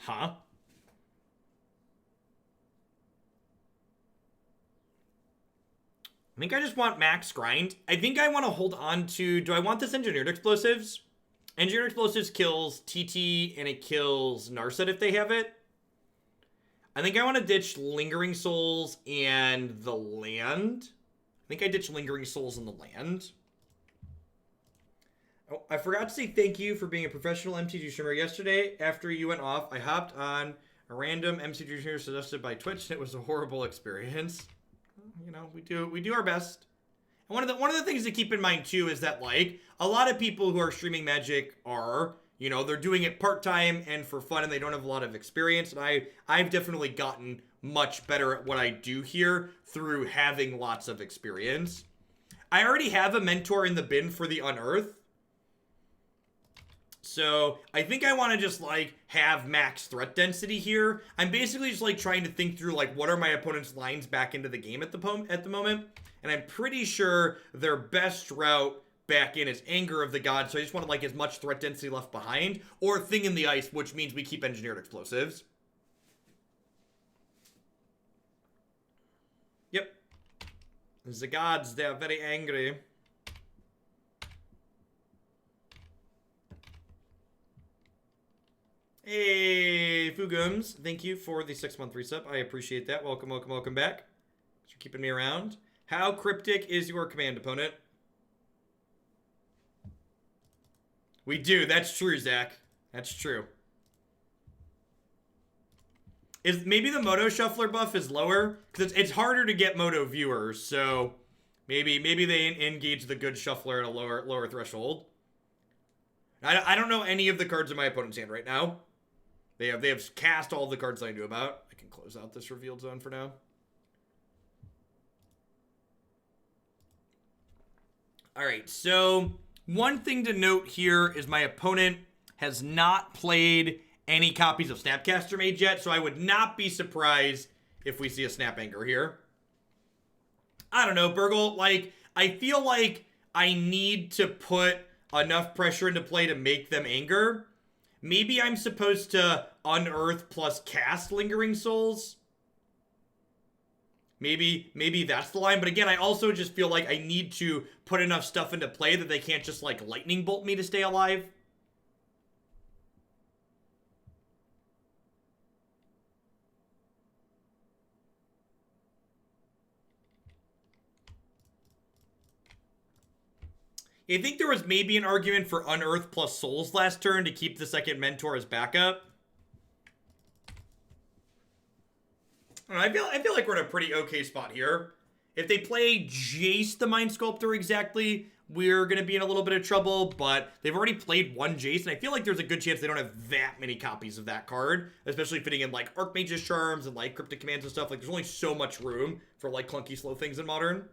Huh? I think I just want max grind. I think I want to hold on to... Do I want this Engineered Explosives? Engineered Explosives kills TT and it kills Narset if they have it. I think I want to ditch Lingering Souls and the land. I think I ditch Lingering Souls and the land. Oh, I forgot to say thank you for being a professional MTG streamer. Yesterday, after you went off, I hopped on a random MTG streamer suggested by Twitch, and it was a horrible experience. You know, we do our best. And one of the things to keep in mind too is that, like, a lot of people who are streaming Magic are, you know, they're doing it part-time and for fun, and they don't have a lot of experience. And I've definitely gotten much better at what I do here through having lots of experience. I already have a mentor in the bin for the Unearth. So I think I want to just, like, have max threat density here. I'm basically just, like, trying to think through, like, what are my opponent's lines back into the game at the moment. And I'm pretty sure their best route back in is Anger of the Gods. So I just want, like, as much threat density left behind. Or Thing in the Ice, which means we keep Engineered Explosives. Yep. The gods, they are very angry. Hey, Fugums, thank you for the 6-month resub. I appreciate that. Welcome, welcome, welcome back. Thanks for keeping me around. How cryptic is your command opponent? We do. That's true, Zach. That's true. Is maybe the Moto Shuffler buff is lower? Because it's harder to get Moto viewers, so maybe they engage the good Shuffler at a lower threshold. I don't know any of the cards in my opponent's hand right now. They have cast all the cards I knew about. I can close out this revealed zone for now. All right, so one thing to note here is my opponent has not played any copies of Snapcaster Mage yet, so I would not be surprised if we see a Snap Anger here. I don't know, Burgle, like, I feel like I need to put enough pressure into play to make them anger. Maybe I'm supposed to Unearth plus cast Lingering Souls. Maybe that's the line. But again, I also just feel like I need to put enough stuff into play that they can't just, like, lightning bolt me to stay alive. I think there was maybe an argument for Unearth plus Souls last turn to keep the second Mentor as backup. I feel like we're in a pretty okay spot here. If they play Jace the Mind Sculptor exactly, we're going to be in a little bit of trouble, but they've already played one Jace, and I feel like there's a good chance they don't have that many copies of that card, especially fitting in, like, Archmage's Charms and, like, Cryptic Commands and stuff. Like, there's only so much room for, like, clunky, slow things in Modern.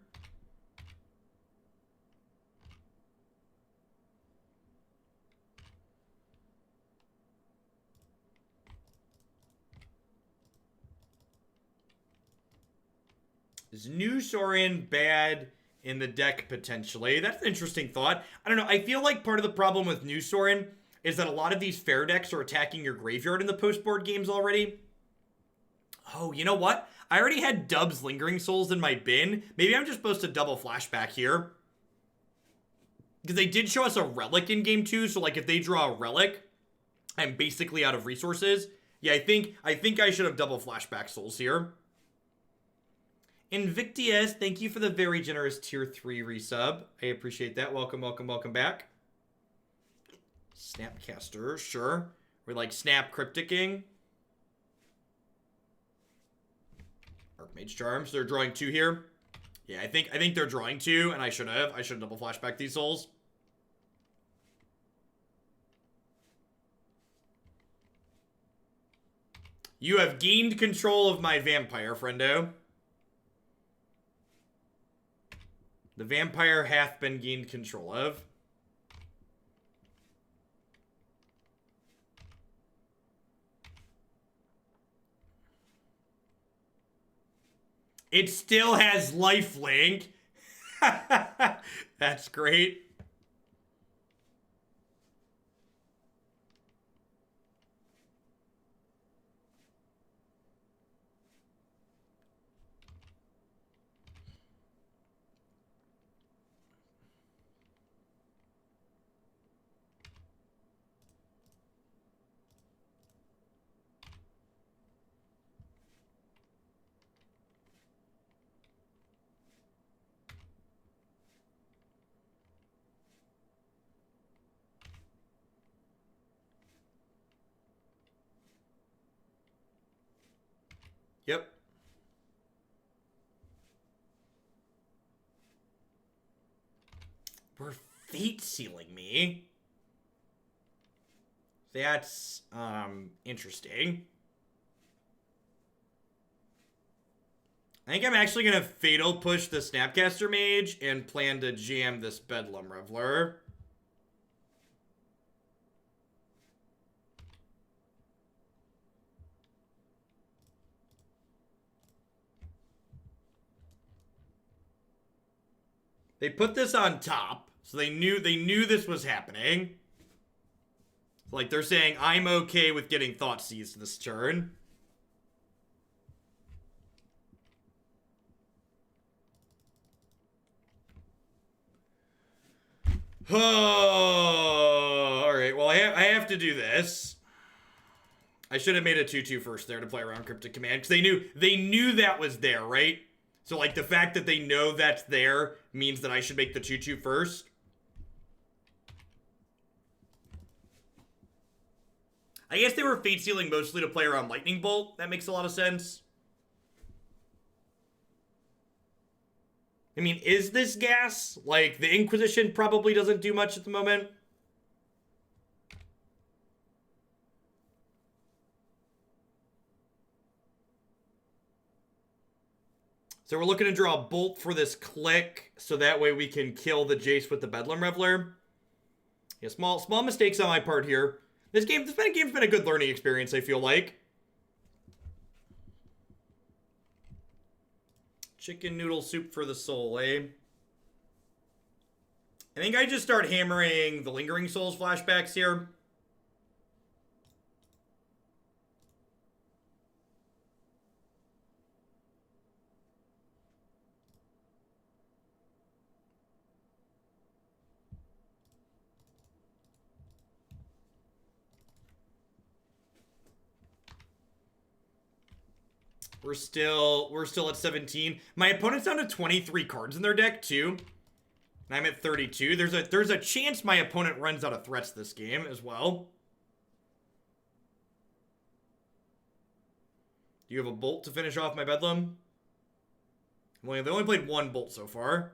Is new Sorin bad in the deck potentially? That's an interesting thought. I don't know. I feel like part of the problem with new Sorin is that a lot of these fair decks are attacking your graveyard in the post-board games already. Oh, you know what? I already had Dub's Lingering Souls in my bin. Maybe I'm just supposed to double flashback here. Because they did show us a relic in game 2, so, like, if they draw a relic, I'm basically out of resources. Yeah, I think I should have double flashback souls here. Invictius, thank you for the very generous tier 3 resub. I appreciate that. Welcome, welcome, welcome back. Snapcaster, sure. We're like Snap Crypticking. Archmage Charms, they're drawing 2 here. Yeah, I think they're drawing 2, and I should have double flashback these souls. You have gained control of my vampire, friendo. The vampire hath been gained control of. It still has lifelink. That's great. Yep. We're fate sealing me. That's interesting. I think I'm actually gonna fatal push the Snapcaster Mage and plan to jam this Bedlam Reveler. They put this on top, so they knew this was happening. Like, they're saying, I'm okay with getting Thoughtseize this turn. Oh, alright, well, I have to do this. I should have made a 2/2 first there to play around Cryptic Command, because they knew that was there, right? So, like, the fact that they know that's there means that I should make the 2/2 first. I guess they were fate sealing mostly to play around Lightning Bolt. That makes a lot of sense. I mean, is this gas? Like, the Inquisition probably doesn't do much at the moment. So we're looking to draw a bolt for this click, so that way we can kill the Jace with the Bedlam Reveler. Yeah, small mistakes on my part here. This game's been a good learning experience, I feel like. Chicken noodle soup for the soul, eh? I think I just start hammering the Lingering Souls flashbacks here. We're still at 17. My opponent's down to 23 cards in their deck too. And I'm at 32. There's a chance my opponent runs out of threats this game as well. Do you have a bolt to finish off my Bedlam? Well, they only played one bolt so far.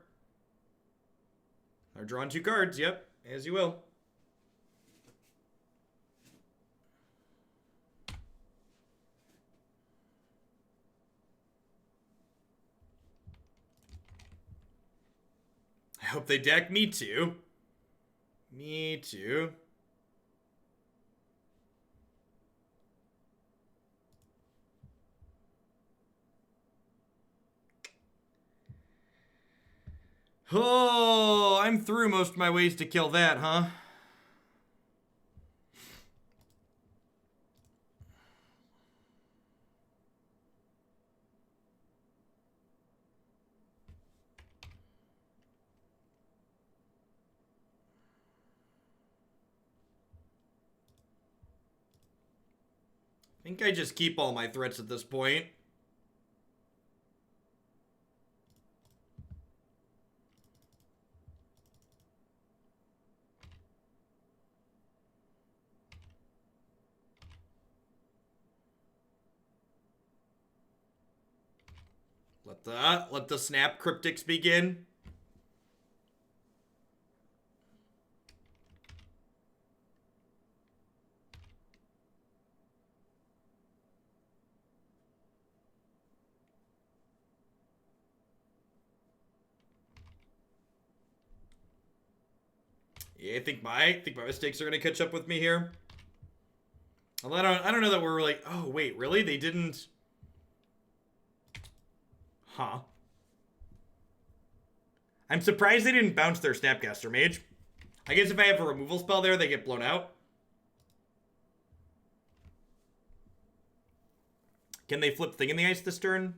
They're drawing 2 cards, yep, as you will. I hope they deck me too. Me too. Oh, I'm through most of my ways to kill that, huh? I think I just keep all my threats at this point. Let the snap cryptics begin. Yeah, I think my mistakes are gonna catch up with me here. Although I don't know that we're really. Oh wait, really? They didn't. Huh. I'm surprised they didn't bounce their Snapcaster Mage. I guess if I have a removal spell there, they get blown out. Can they flip Thing in the Ice this turn?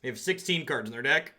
They have 16 cards in their deck.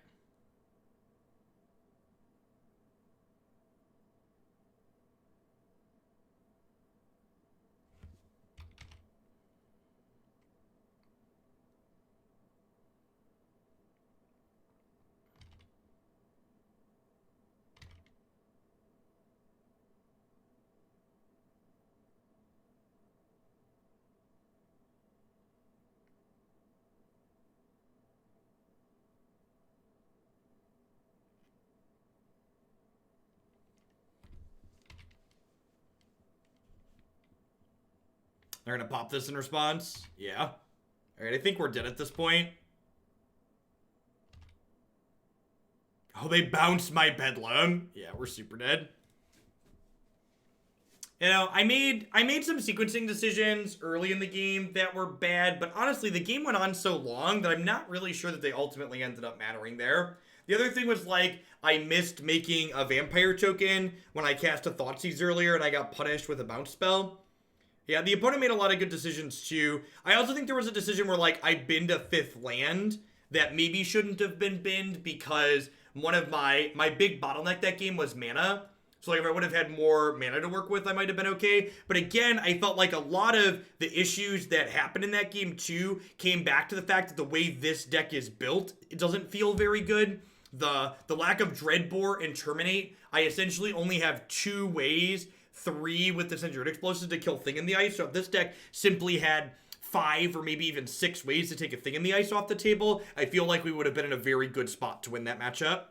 They're going to pop this in response. Yeah. All right, I think we're dead at this point. Oh, they bounced my Bedlam. Yeah, we're super dead. You know, I made some sequencing decisions early in the game that were bad, but honestly, the game went on so long that I'm not really sure that they ultimately ended up mattering there. The other thing was, like, I missed making a vampire token when I cast a Thoughtseize earlier, and I got punished with a bounce spell. Yeah, the opponent made a lot of good decisions, too. I also think there was a decision where, like, I binned a 5th land that maybe shouldn't have been binned because one of my big bottleneck that game was mana. So, like, if I would have had more mana to work with, I might have been okay. But again, I felt like a lot of the issues that happened in that game, too, came back to the fact that the way this deck is built, it doesn't feel very good. The lack of Dreadbore and Terminate, I essentially only have 2 ways, 3 with the Centured Explosives to kill Thing in the Ice. So if this deck simply had 5 or maybe even 6 ways to take a Thing in the Ice off the table, I feel like we would have been in a very good spot to win that matchup.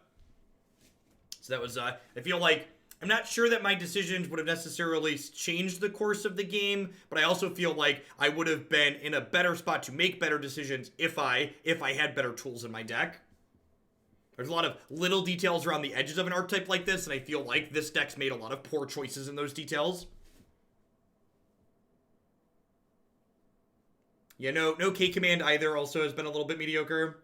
So that was, I feel like, I'm not sure that my decisions would have necessarily changed the course of the game, but I also feel like I would have been in a better spot to make better decisions if I had better tools in my deck. There's a lot of little details around the edges of an archetype like this, and I feel like this deck's made a lot of poor choices in those details. Yeah, no K command either also has been a little bit mediocre.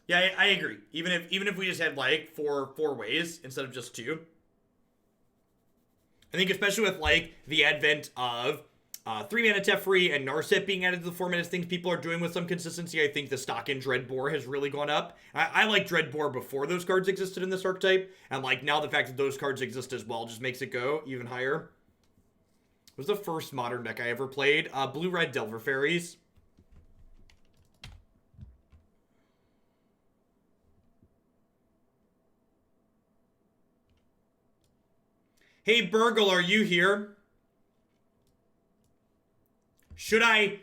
Yeah, I agree. Even if we just had like four ways instead of just 2. I think especially with like the advent of 3 mana Teferi and Narset being added to the format as things people are doing with some consistency, I think the stock in Dreadbore has really gone up. I like Dreadbore before those cards existed in this archetype, and like now the fact that those cards exist as well just makes it go even higher. It was the first modern deck I ever played. Blue-Red Delver Fairies. Hey, Burgle, are you here? Should I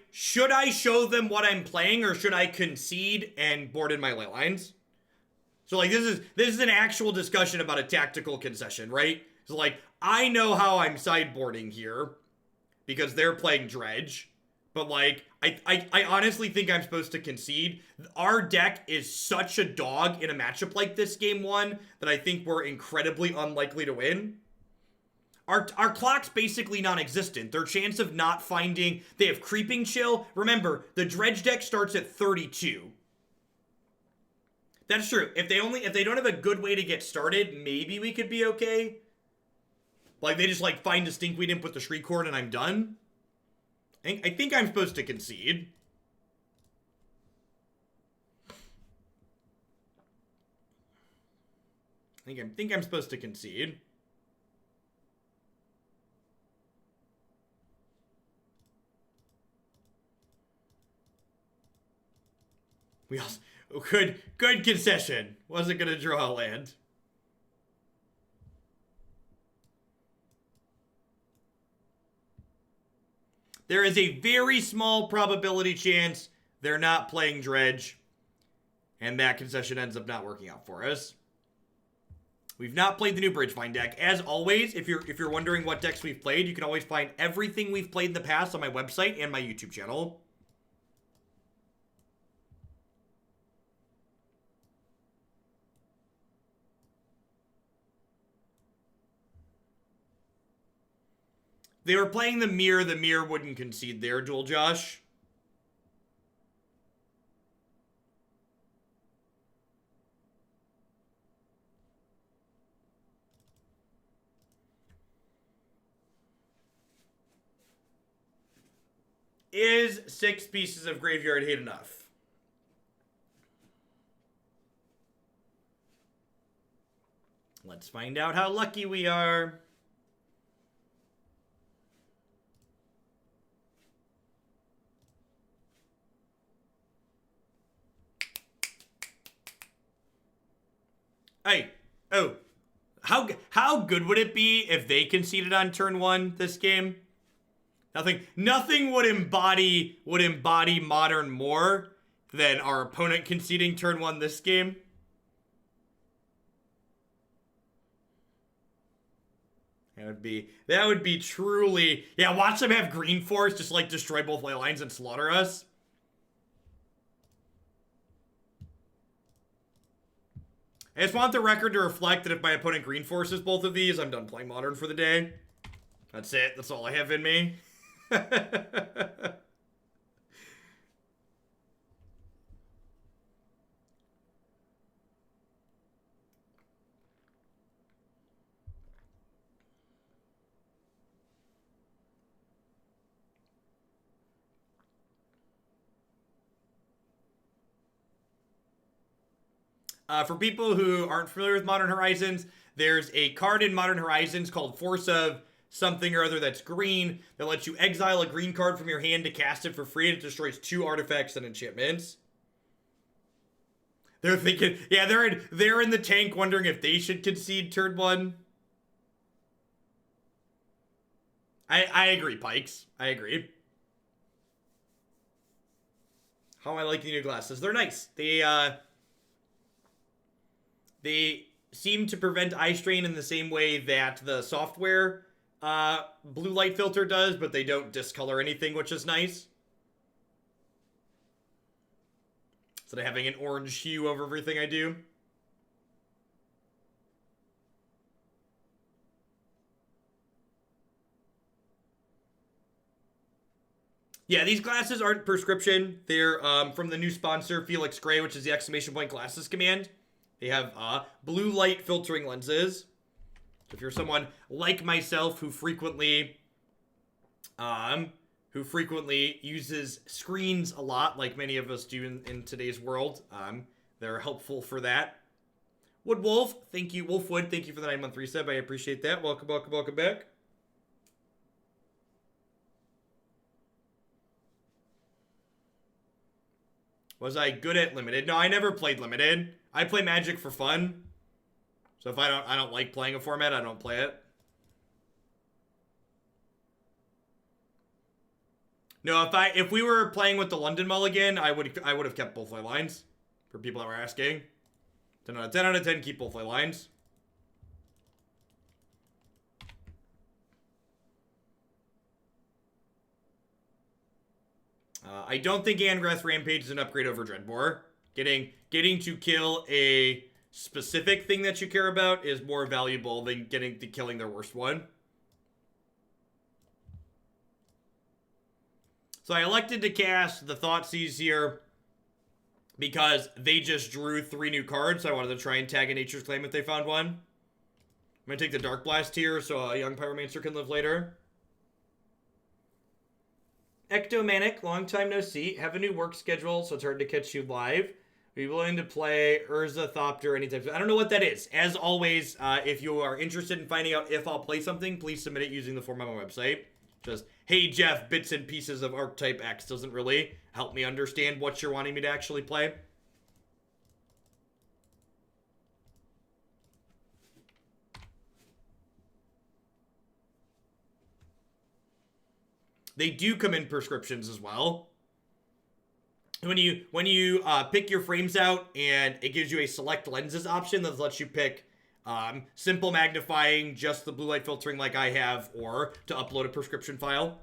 show them what I'm playing, or should I concede and board in my Leylines? So like this is an actual discussion about a tactical concession, right? So like I know how I'm sideboarding here because they're playing Dredge, but like I honestly think I'm supposed to concede. Our deck is such a dog in a matchup like this game 1 that I think we're incredibly unlikely to win. Our clock's basically non-existent. Their chance of not finding... They have Creeping Chill. Remember, the Dredge deck starts at 32. That's true. If they don't have a good way to get started, maybe we could be okay. Like, they just, like, find a Stinkweed Imp with the Shriek Horde and I'm done. I think I'm supposed to concede. I think I'm supposed to concede. We also good concession. Wasn't gonna draw a land. There is a very small probability chance they're not playing Dredge, and that concession ends up not working out for us. We've not played the new Bridgevine deck. As always, if you're wondering what decks we've played, you can always find everything we've played in the past on my website and my YouTube channel. They were playing the Mirror. The Mirror wouldn't concede there, Dual Josh. Is 6 pieces of graveyard hate enough? Let's find out how lucky we are. Hey, oh, how good would it be if they conceded on turn 1 this game? Nothing would embody modern more than our opponent conceding turn 1 this game. That would be truly, yeah, watch them have green force, just like destroy both Leylines and slaughter us. I just want the record to reflect that if my opponent green forces both of these, I'm done playing Modern for the day. That's it. That's all I have in me. For people who aren't familiar with Modern Horizons, there's a card in Modern Horizons called Force of something or other that's green that lets you exile a green card from your hand to cast it for free, and it destroys 2 artifacts and enchantments. They're thinking, yeah, they're in the tank wondering if they should concede turn 1. I agree, Pikes. I agree. How am I liking the new glasses? They're nice. They seem to prevent eye strain in the same way that the software blue light filter does, but they don't discolor anything, which is nice. Instead of having an orange hue over everything I do. Yeah, these glasses aren't prescription. They're from the new sponsor, Felix Gray, which is the exclamation point glasses command. They have blue light filtering lenses. So if you're someone like myself who frequently uses screens a lot, like many of us do in today's world, they're helpful for that. Woodwolf, thank you. Wolfwood, thank you for the 9-month resub. I appreciate that. Welcome, welcome, welcome back. Was I good at Limited? No, I never played Limited. I play Magic for fun. So if I don't like playing a format, I don't play it. No, if we were playing with the London Mulligan, I would have kept both Leylines. For people that were asking. 10 out of 10, keep both Leylines. I don't think Angrath Rampage is an upgrade over Dreadbore. Getting to kill a specific thing that you care about is more valuable than getting to killing their worst one. So I elected to cast the Thoughtseize here because they just drew 3 new cards, so I wanted to try and tag a Nature's Claim if they found one. I'm going to take the Dark Blast here so a Young Pyromancer can live later. Ectomanic, long time no see. Have a new work schedule, so it's hard to catch you live. Be willing to play Urza Thopter anytime soon. I don't know what that is. As always, if you are interested in finding out if I'll play something, please submit it using the form on my website. Just, hey Jeff, bits and pieces of Archetype X doesn't really help me understand what you're wanting me to actually play. They do come in prescriptions as well. When you pick your frames out, and it gives you a select lenses option that lets you pick simple magnifying, just the blue light filtering like I have, or to upload a prescription file.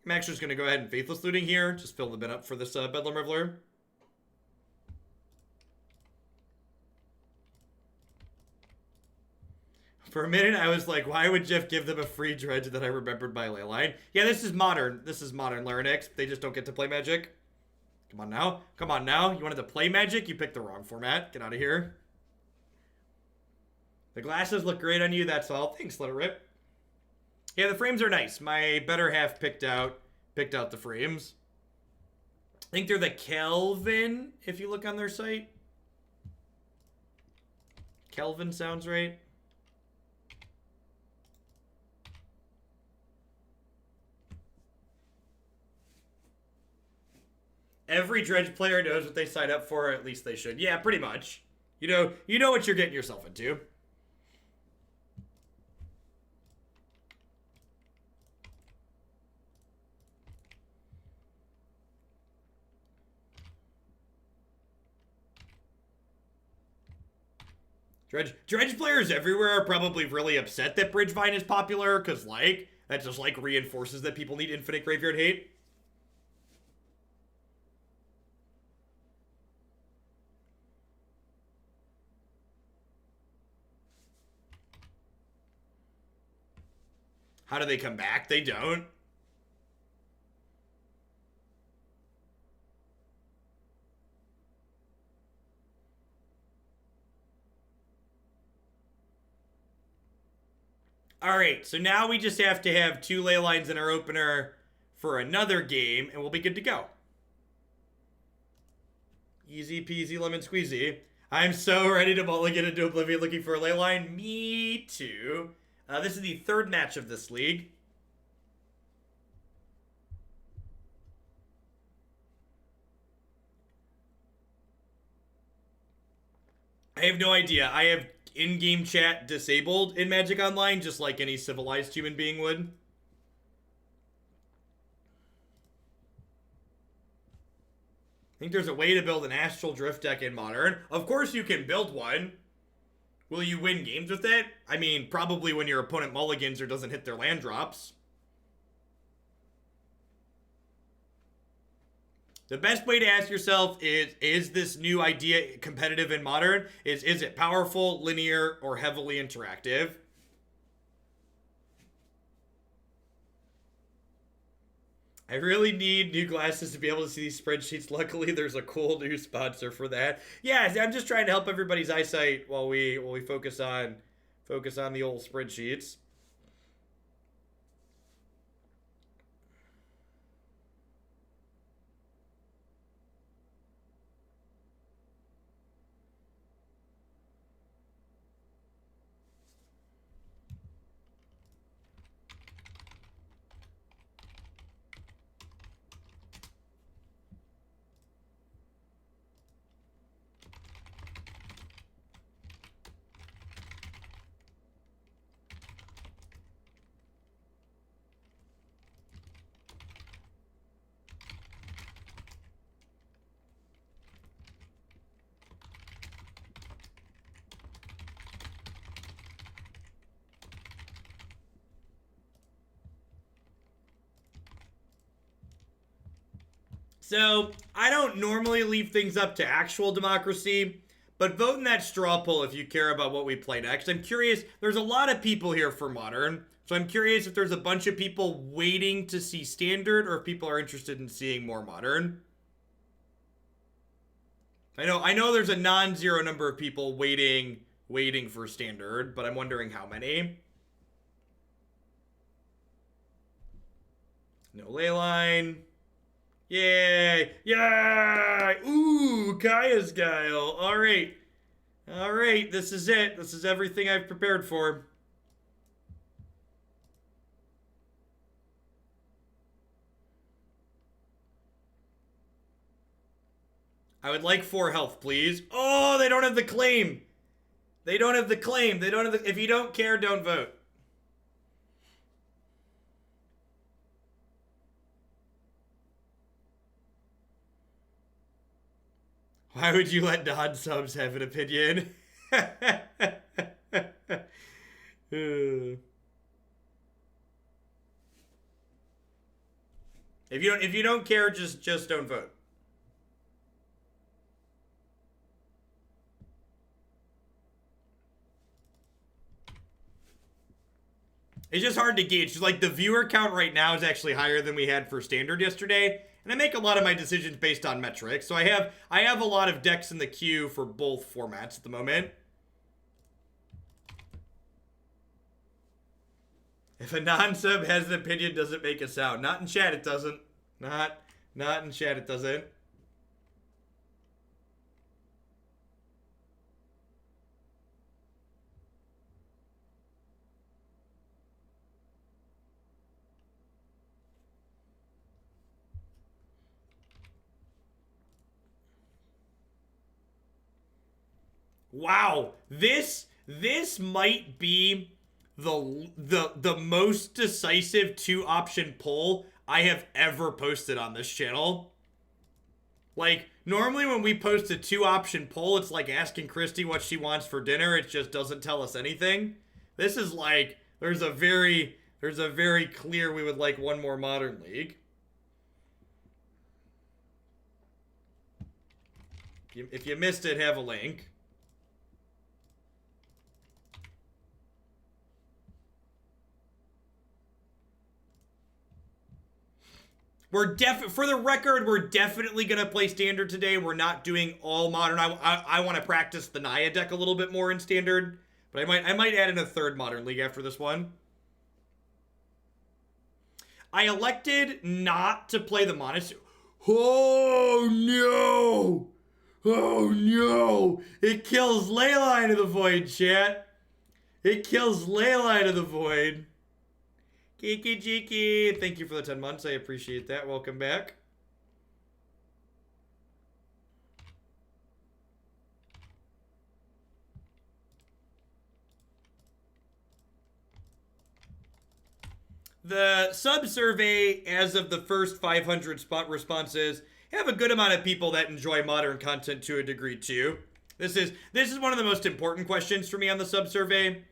I'm actually just going to go ahead and Faithless Looting here. Just fill the bin up for this Bedlam Reveler. For a minute, I was like, why would Jeff give them a free dredge that I remembered by Leyline? Yeah, this is modern. This is modern Larynx. They just don't get to play Magic. Come on now. Come on now. You wanted to play Magic? You picked the wrong format. Get out of here. The glasses look great on you, that's all. Thanks, let it rip. Yeah, the frames are nice. My better half picked out the frames. I think they're the Kelvin, if you look on their site. Kelvin sounds right. Every Dredge player knows what they sign up for, or at least they should. Yeah, pretty much. You know what you're getting yourself into. Dredge players everywhere are probably really upset that Bridgevine is popular, because, like, that just, like, reinforces that people need infinite graveyard hate. How do they come back? They don't. Alright, so now we just have to have 2 Leylines in our opener for another game, and we'll be good to go. Easy peasy lemon squeezy. I'm so ready to mulligan into Oblivion looking for a Leyline. Me too. This is the 3rd match of this league. I have no idea. I have in-game chat disabled in Magic Online, just like any civilized human being would. I think there's a way to build an Astral Drift deck in Modern. Of course you can build one. Will you win games with it? I mean, probably when your opponent mulligans or doesn't hit their land drops. The best way to ask yourself is this new idea competitive in Modern? Is it powerful, linear, or heavily interactive? I really need new glasses to be able to see these spreadsheets. Luckily, there's a cool new sponsor for that. Yeah, I'm just trying to help everybody's eyesight while we focus on the old spreadsheets. So, I don't normally leave things up to actual democracy, but vote in that straw poll if you care about what we play next. I'm curious, there's a lot of people here for Modern, so I'm curious if there's a bunch of people waiting to see Standard, or if people are interested in seeing more Modern. I know there's a non-zero number of people waiting for Standard, but I'm wondering how many. No Leyline. Yay! Yay! Ooh, Kaya's Guile. Alright. Alright, this is it. This is everything I've prepared for. I would like 4 health, please. Oh, they don't have the claim. They don't have the claim. They don't have the... If you don't care, don't vote. Why would you let non-subs have an opinion? If you don't care, just don't vote. It's just hard to gauge. Just like the viewer count right now is actually higher than we had for Standard yesterday. And I make a lot of my decisions based on metrics. So I have a lot of decks in the queue for both formats at the moment. If a non-sub has an opinion, does it make a sound? Not in chat, it doesn't. Not in chat, it doesn't. Wow, this might be the most decisive 2-option poll I have ever posted on this channel. Like, normally when we post a 2-option poll, it's like asking Christy what she wants for dinner. It just doesn't tell us anything. This is like, there's a very clear we would like one more Modern League. If you missed it, have a link. For the record, we're definitely going to play Standard today. We're not doing all Modern. I want to practice the Naya deck a little bit more in Standard. But I might add in a third Modern League after this one. I elected not to play the Monastery. Oh, no! Oh, no! It kills Leyline of the Void, chat. It kills Leyline of the Void. Kiki Jiki, thank you for the 10 months. I appreciate that. Welcome back. The sub-survey, as of the first 500 spot responses, have a good amount of people that enjoy modern content to a degree too. This is one of the most important questions for me on the sub-survey,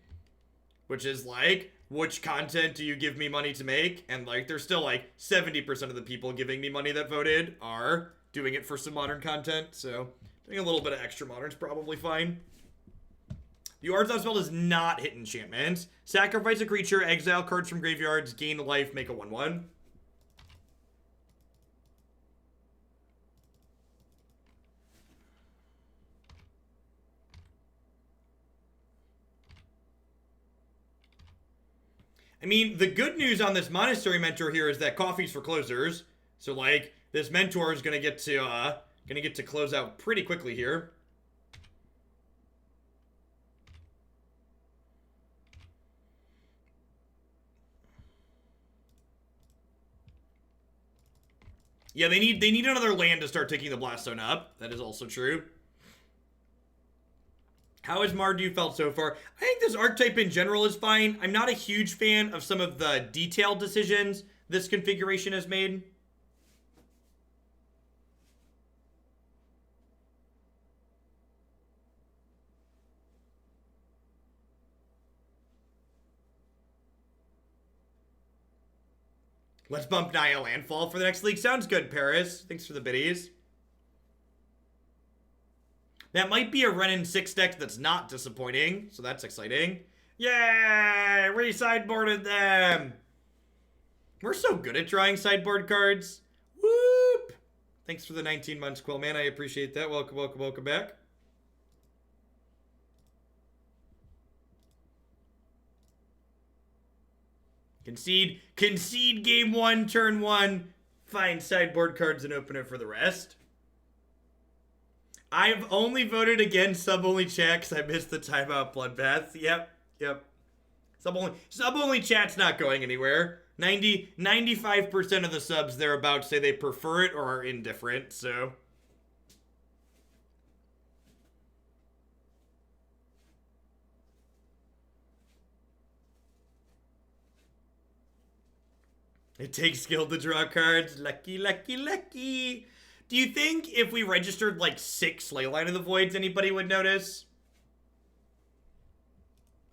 which is like, which content do you give me money to make? And like, there's still like 70% of the people giving me money that voted are doing it for some modern content. So doing a little bit of extra modern is probably fine. The Arthouse spell does not hit enchantments. Sacrifice a creature, exile cards from graveyards, gain life, make a 1/1. I mean, the good news on this Monastery Mentor here is that coffee's for closers. So, like, this Mentor is gonna get to close out pretty quickly here. Yeah, they need another land to start taking the Blast Zone up. That is also true. How has Mardu felt so far? I think this archetype in general is fine. I'm not a huge fan of some of the detailed decisions this configuration has made. Let's bump Naya Landfall for the next league. Sounds good, Paris. Thanks for the biddies. That might be a Renin 6 deck that's not disappointing, so that's exciting. Yay! We sideboarded them! We're so good at drawing sideboard cards. Whoop! Thanks for the 19 months, Quillman. I appreciate that. Welcome, welcome, welcome back. Concede game 1, turn 1. Find sideboard cards and open it for the rest. I've only voted against sub-only chat because I missed the timeout bloodbath. Yep. Sub-only chat's not going anywhere. 95% of the subs thereabouts say they prefer it or are indifferent, so. It takes skill to draw cards. Lucky, lucky, lucky. Do you think if we registered like 6 Leyline of the Voids, anybody would notice?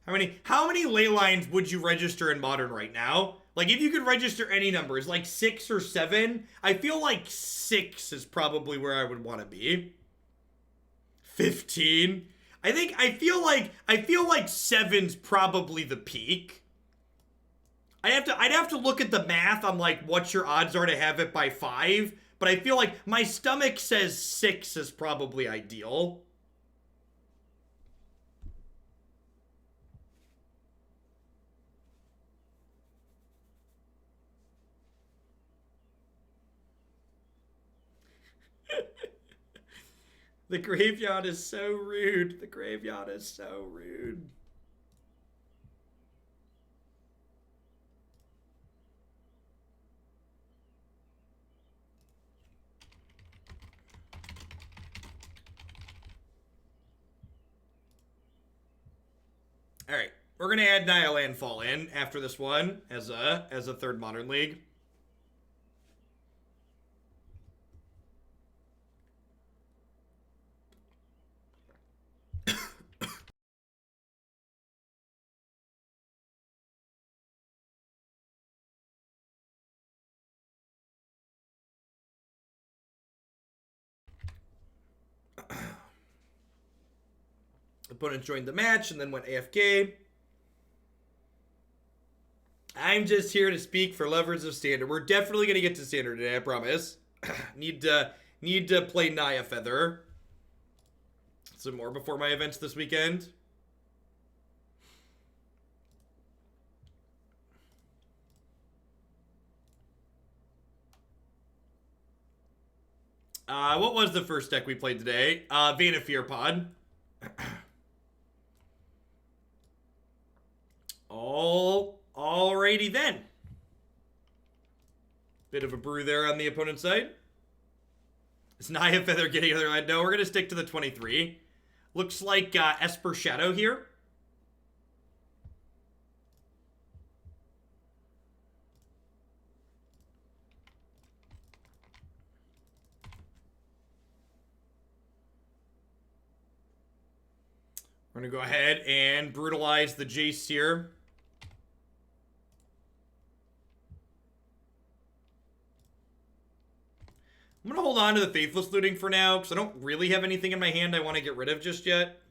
How many Leylines would you register in Modern right now? Like, if you could register any numbers, like 6 or 7, I feel like 6 is probably where I would want to be. 15. I feel like 7's probably the peak. I'd have to look at the math on like what your odds are to have it by 5. But I feel like my stomach says 6 is probably ideal. The graveyard is so rude. The graveyard is so rude. All right, we're gonna add Nile Landfall in after this one as a third Modern League. Opponent joined the match and then went AFK. I'm just here to speak for lovers of Standard. We're definitely going to get to Standard today, I promise. Need to play Naya Feather some more before my events this weekend. What was the first deck we played today? Vein of Fear Pod. Alrighty then. Bit of a brew there on the opponent's side. Is Naya Feather getting another line? No, we're going to stick to the 23. Looks like Esper Shadow here. We're going to go ahead and brutalize the Jace here. I'm going to hold on to the Faithless Looting for now, because I don't really have anything in my hand I want to get rid of just yet.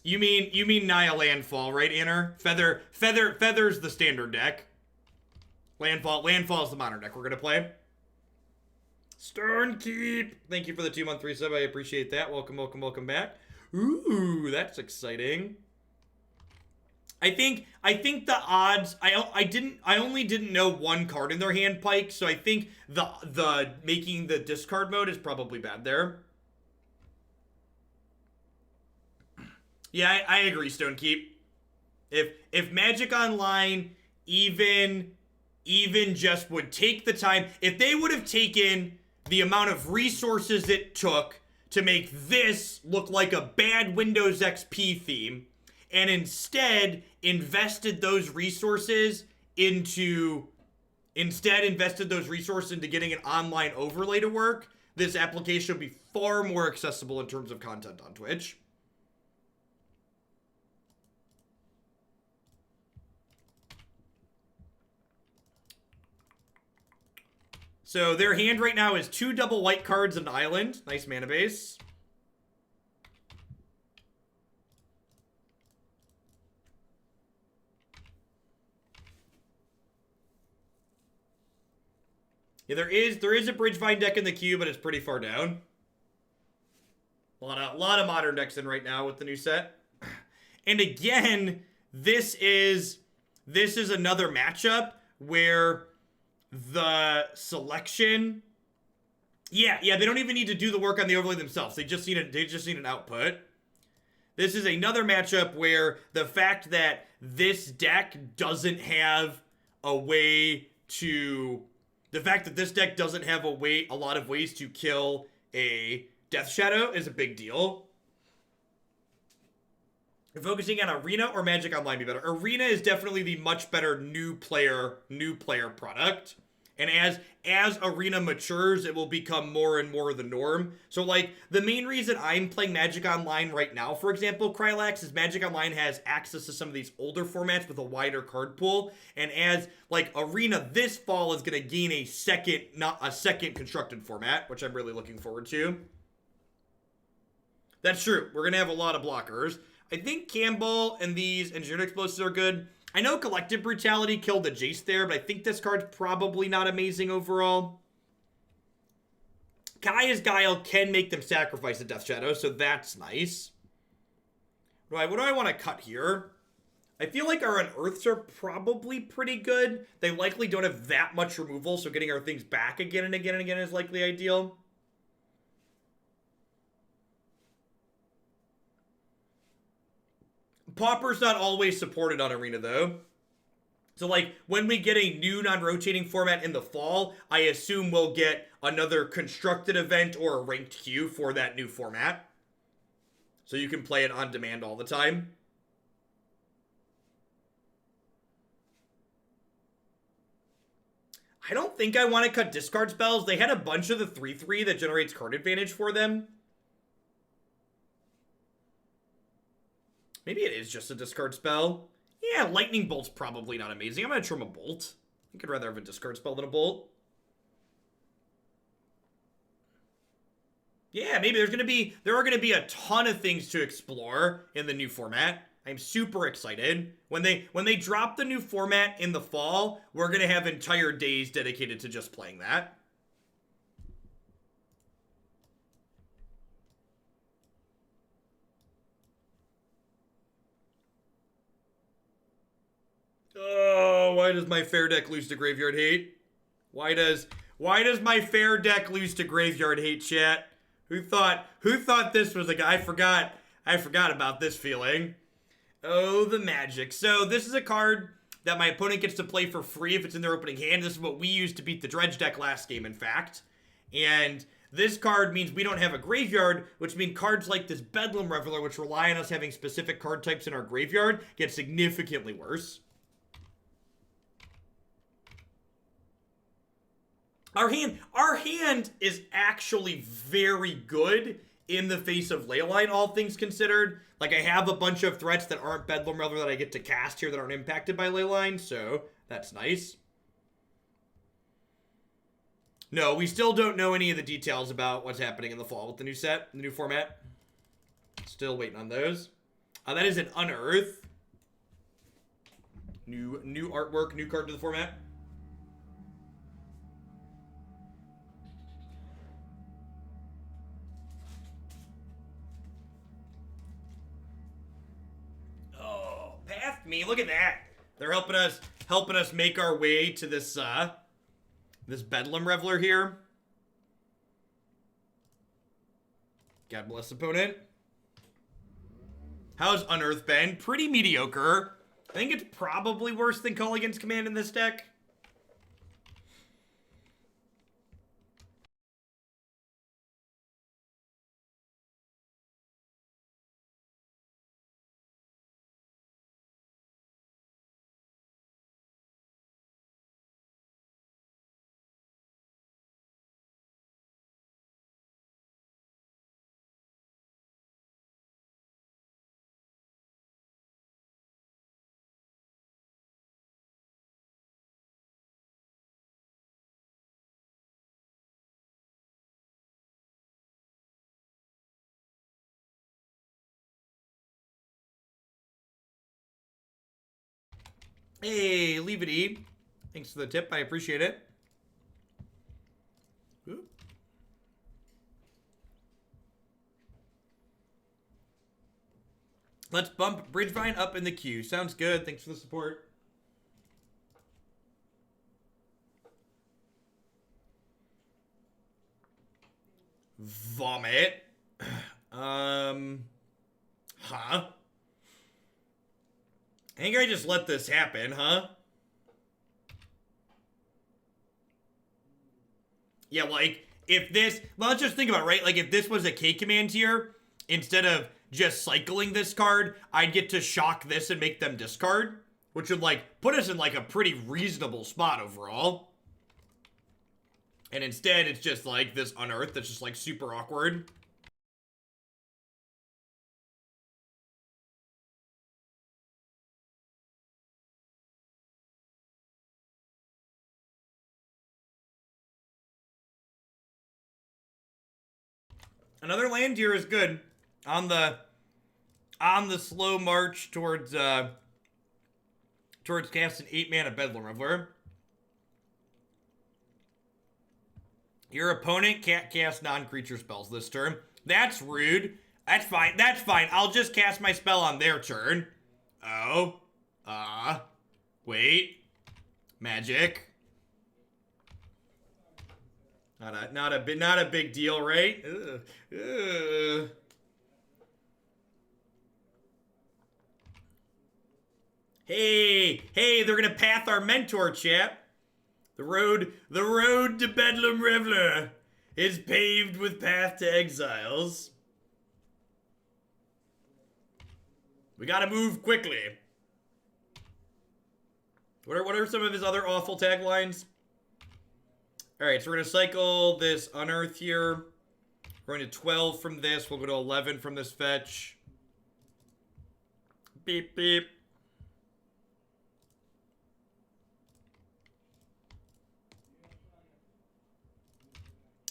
You mean Naya Landfall, right, Anner? Feather's the standard deck. Landfall is the modern deck we're going to play. Sternkeep! Thank you for the 2-month resub. I appreciate that. Welcome, welcome, welcome back. Ooh, that's exciting. I think the odds, I only didn't know one card in their hand, Pike, so I think the making the discard mode is probably bad there. Yeah, I agree, Stonekeep. If Magic Online even just would take the time, if they would have taken the amount of resources it took to make this look like a bad Windows XP theme, and instead invested those resources into getting an online overlay to work, this application would be far more accessible in terms of content on Twitch. So their hand right now is 2 double white cards and an island. Nice mana base. Yeah, there is a Bridgevine deck in the queue, but it's pretty far down. A lot of modern decks in right now with the new set. And again, this is another matchup where the selection, yeah, they don't even need to do the work on the overlay themselves. They just need an output. This is another matchup where the fact that this deck doesn't have a way to, the fact that this deck doesn't have a lot of ways to kill a Death Shadow is a big deal. You're focusing on Arena or Magic Online be better? Arena is definitely the much better new player product. And as Arena matures, it will become more and more the norm. So, like, the main reason I'm playing Magic Online right now, for example, Krylax, is Magic Online has access to some of these older formats with a wider card pool. And as, like, Arena this fall is going to gain a second constructed format, which I'm really looking forward to. That's true. We're going to have a lot of blockers. I think Kambal and these Engineered Explosives are good. I know Collective Brutality killed the Jace there, but I think this card's probably not amazing overall. Kaya's Guile can make them sacrifice a Death Shadow, so that's nice. What do I want to cut here? I feel like our Unearths are probably pretty good. They likely don't have that much removal, so getting our things back again and again and again is likely ideal. Pauper's not always supported on Arena, though. So, like, when we get a new non-rotating format in the fall, I assume we'll get another constructed event or a ranked queue for that new format. So you can play it on demand all the time. I don't think I want to cut discard spells. They had a bunch of the 3/3 that generates card advantage for them. Maybe it is just a discard spell. Yeah, Lightning Bolt's probably not amazing. I'm going to trim a Bolt. I think I'd rather have a discard spell than a Bolt. Yeah, maybe there are going to be a ton of things to explore in the new format. I'm super excited. When they drop the new format in the fall, we're going to have entire days dedicated to just playing that. Oh, why does my fair deck lose to graveyard hate? Why does my fair deck lose to graveyard hate, chat? Who thought this was a guy? I forgot about this feeling. Oh, the magic. So this is a card that my opponent gets to play for free if it's in their opening hand. This is what we used to beat the Dredge deck last game, in fact. And this card means we don't have a graveyard, which means cards like this Bedlam Reveler, which rely on us having specific card types in our graveyard, get significantly worse. Our hand is actually very good in the face of Leyline, all things considered. Like, I have a bunch of threats that aren't Bedlam Reveler that I get to cast here that aren't impacted by Leyline, so that's nice. No, we still don't know any of the details about what's happening in the fall with the new set, the new format. Still waiting on those. That is an Unearth. New artwork, new card to the format. Me, look at that. They're helping us make our way to this this Bedlam Reveler here. God bless opponent. How's Unearth been? Pretty mediocre. I think it's probably worse than Call Against Command in this deck. Hey, leave it E. Thanks for the tip. I appreciate it. Ooh. Let's bump Bridgevine up in the queue. Sounds good. Thanks for the support. Vomit. Huh? I think I just let this happen, huh? Yeah, like, if this... Well, let's just think about it, right? Like, if this was a K command here, instead of just cycling this card, I'd get to shock this and make them discard, which would, like, put us in, like, a pretty reasonable spot overall. And instead, it's just, like, this Unearth that's just, like, super awkward. Another land here is good on the slow march towards casting 8-mana Bedlam Reveler. Your opponent can't cast non-creature spells this turn. That's rude. That's fine. That's fine. I'll just cast my spell on their turn. Oh. Wait. Magic. Not a big deal, right? Hey, they're gonna path our mentor, chap. The road to Bedlam Reveler is paved with path to exiles. We gotta move quickly. What are some of his other awful taglines? Alright, so we're gonna cycle this Unearth here. We're going to 12 from this. We'll go to 11 from this fetch. Beep, beep.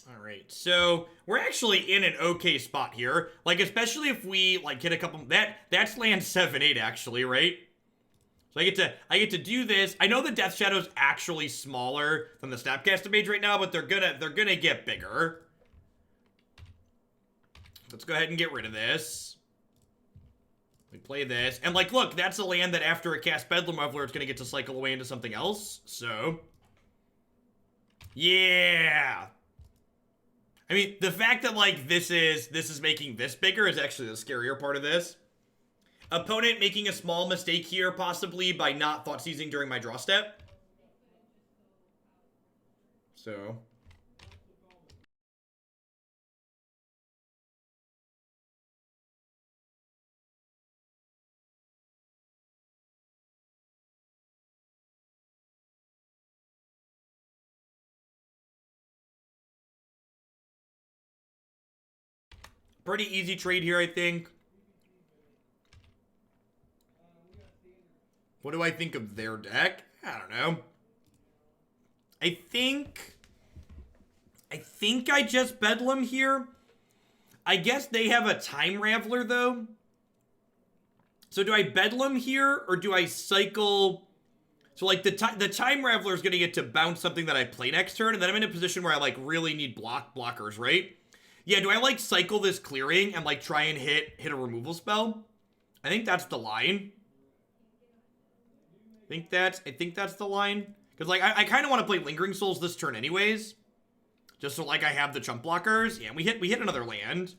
Alright, so we're actually in an okay spot here. Like, especially if we, like, hit a couple... That's land 7-8, actually, right? So I get to do this. I know the Death Shadow's actually smaller than the Snapcaster Mage right now, but they're gonna get bigger. Let's go ahead and get rid of this. We play this. And, like, look, that's a land that after it casts Bedlam Reveler, it's gonna get to cycle away into something else. So... yeah! I mean, the fact that, like, this is making this bigger is actually the scarier part of this. Opponent making a small mistake here, possibly, by not Thoughtseizing during my draw step. So... pretty easy trade here, I think. What do I think of their deck? I don't know. I think I just Bedlam here. I guess they have a Time Raveler, though. So do I Bedlam here, or do I cycle... So, like, the Time Raveler is going to get to bounce something that I play next turn, and then I'm in a position where I, like, really need blockers, right? Yeah, do I, like, cycle this clearing and, like, try and hit a removal spell? I think that's the line. I think that's the line. Because, like, I kind of want to play Lingering Souls this turn anyways. Just so, like, I have the chump blockers. Yeah, we hit another land.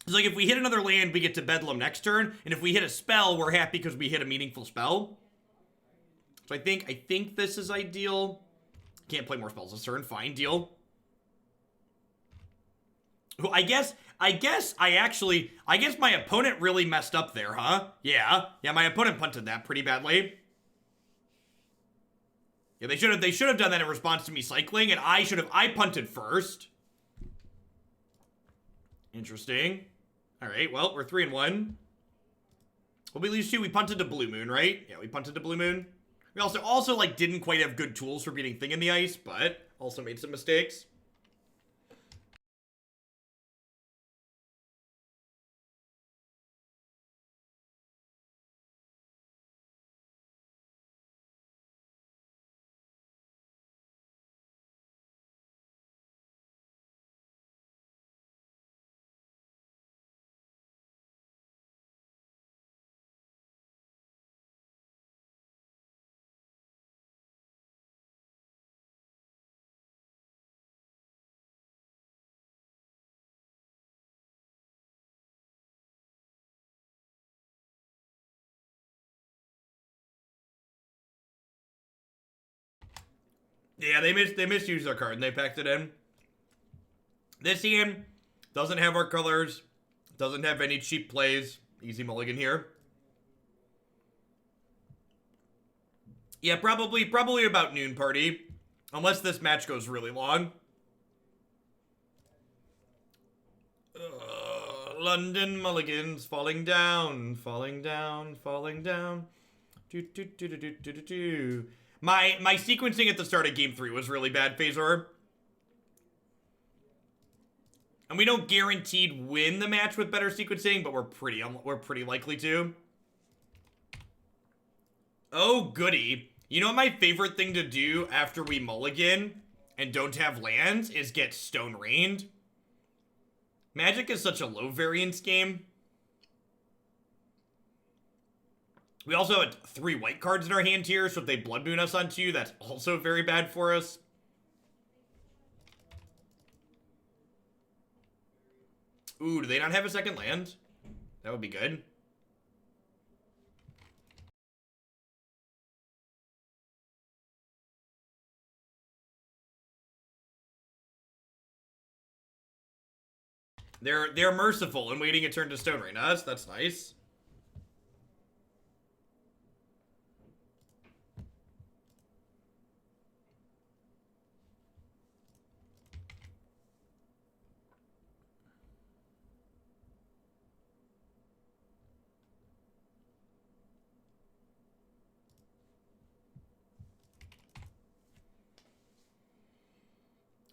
It's like, if we hit another land, we get to Bedlam next turn. And if we hit a spell, we're happy because we hit a meaningful spell. So I think this is ideal. Can't play more spells this turn. Fine, deal. I guess my opponent really messed up there, huh? Yeah, my opponent punted that pretty badly. Yeah, they should have done that in response to me cycling, and I punted first. Interesting. Alright, well, we're 3-1. Well, we lose 2. We punted to Blue Moon, right? Yeah, we punted to Blue Moon. We also like, didn't quite have good tools for beating Thing in the Ice, but also made some mistakes. Yeah, they misused their card and they packed it in. This hand doesn't have our colors, doesn't have any cheap plays. Easy mulligan here. Yeah, probably about noon party. Unless this match goes really long. London mulligans falling down, falling down, falling down. My sequencing at the start of game 3 was really bad, Phasor. And we don't guaranteed win the match with better sequencing, but we're pretty likely to. Oh, goody. You know what my favorite thing to do after we mulligan and don't have lands is get Stone Rained? Magic is such a low variance game. We also had 3 white cards in our hand here, so if they Blood Moon us onto you, that's also very bad for us. Ooh, do they not have a second land? That would be good. They're merciful and waiting a turn to Stone Rain us. That's nice.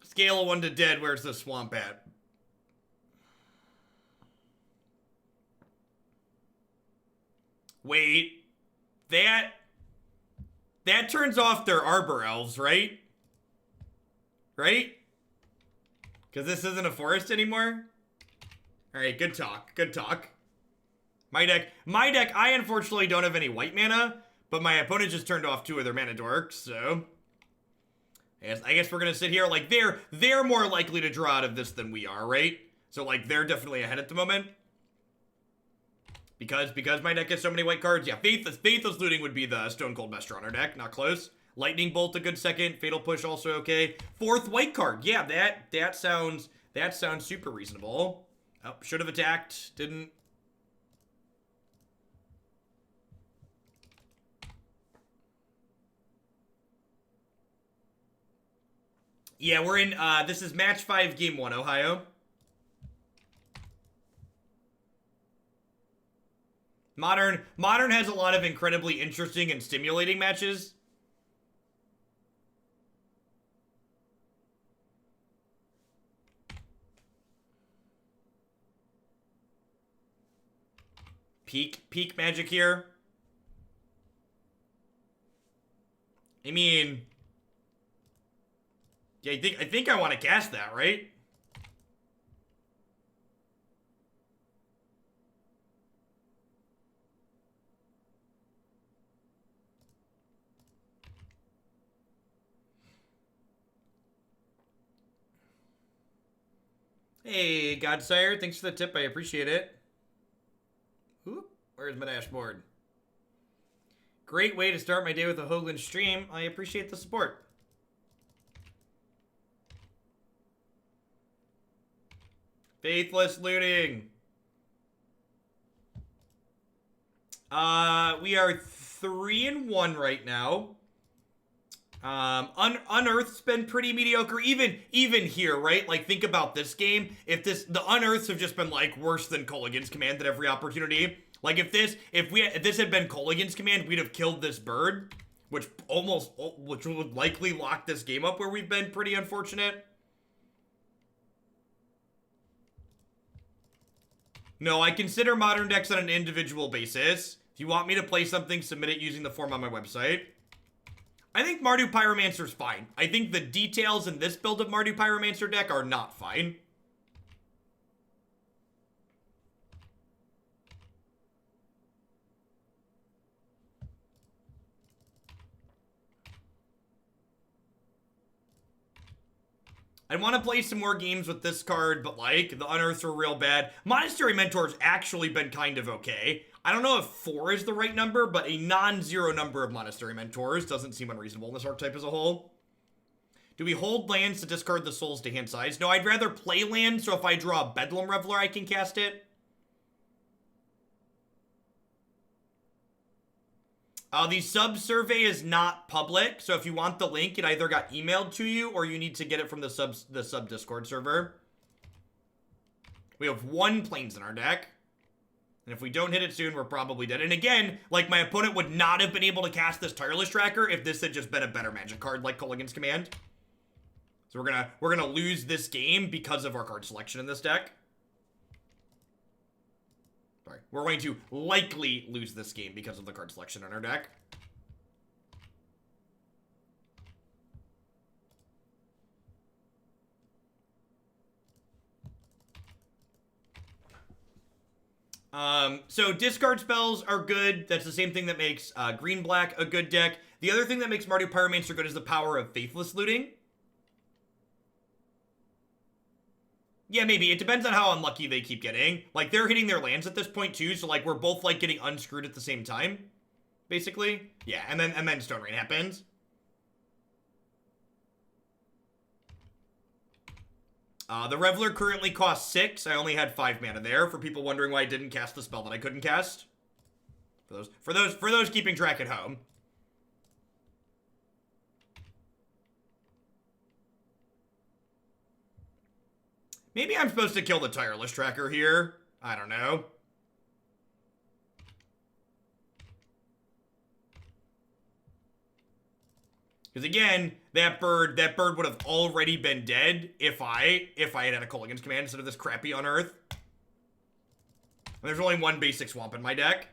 Scale of 1 to dead, where's the swamp at? Wait. That turns off their Arbor Elves, right? Right? Because this isn't a forest anymore? Alright, good talk. Good talk. My deck, I unfortunately don't have any white mana, but my opponent just turned off 2 of their mana dorks, so... I guess we're gonna sit here, like, they're more likely to draw out of this than we are, right? So, like, they're definitely ahead at the moment. Because my deck has so many white cards. Yeah, Faithless Looting would be the Stone Cold Master on our deck, not close. Lightning Bolt a good second, Fatal Push also okay. 4th white card, yeah, that sounds super reasonable. Oh, should have attacked, didn't. Yeah, we're in, this is match 5, game 1, Ohio. Modern has a lot of incredibly interesting and stimulating matches. Peak Magic here. I mean, yeah, I think I want to cast that, right? Hey, Godsire, thanks for the tip. I appreciate it. Oop, where's my dashboard? Great way to start my day with a Hoagland stream. I appreciate the support. Faithless Looting. We are 3-1 right now. Unearth's been pretty mediocre, even here, right? Like, think about this game. If the Unearths have just been, like, worse than Kolaghan's Command at every opportunity. Like, if this had been Kolaghan's Command, we'd have killed this bird, which would likely lock this game up where we've been pretty unfortunate. No, I consider modern decks on an individual basis. If you want me to play something, submit it using the form on my website. I think Mardu Pyromancer's fine. I think the details in this build of Mardu Pyromancer deck are not fine. I want to play some more games with this card, but, like, the Unearths are real bad. Monastery Mentor's actually been kind of okay. I don't know if 4 is the right number, but a non-zero number of Monastery Mentors doesn't seem unreasonable in this archetype as a whole. Do we hold lands to discard the souls to hand size? No, I'd rather play land, so if I draw a Bedlam Reveler, I can cast it. The sub-survey is not public, so if you want the link, it either got emailed to you or you need to get it from the sub-Discord server. We have 1 Plains in our deck. And if we don't hit it soon, we're probably dead. And again, like, my opponent would not have been able to cast this Tireless Tracker if this had just been a better Magic card like Kolaghan's Command. So we're gonna lose this game because of our card selection in this deck. Sorry, we're going to likely lose this game because of the card selection in our deck. So discard spells are good. That's the same thing that makes green-black a good deck. The other thing that makes Mardu Pyromancer good is the power of Faithless Looting. Yeah, maybe. It depends on how unlucky they keep getting. Like, they're hitting their lands at this point, too, so, like, we're both, like, getting unscrewed at the same time, basically. Yeah, and then Stone Rain happens. The Reveler currently costs 6. I only had 5 mana there, for people wondering why I didn't cast the spell that I couldn't cast. For those keeping track at home. Maybe I'm supposed to kill the Tireless Tracker here. I don't know. Because again, that bird would have already been dead if I had a Kolaghan's Command instead of this crappy Unearth. And there's only one basic swamp in my deck.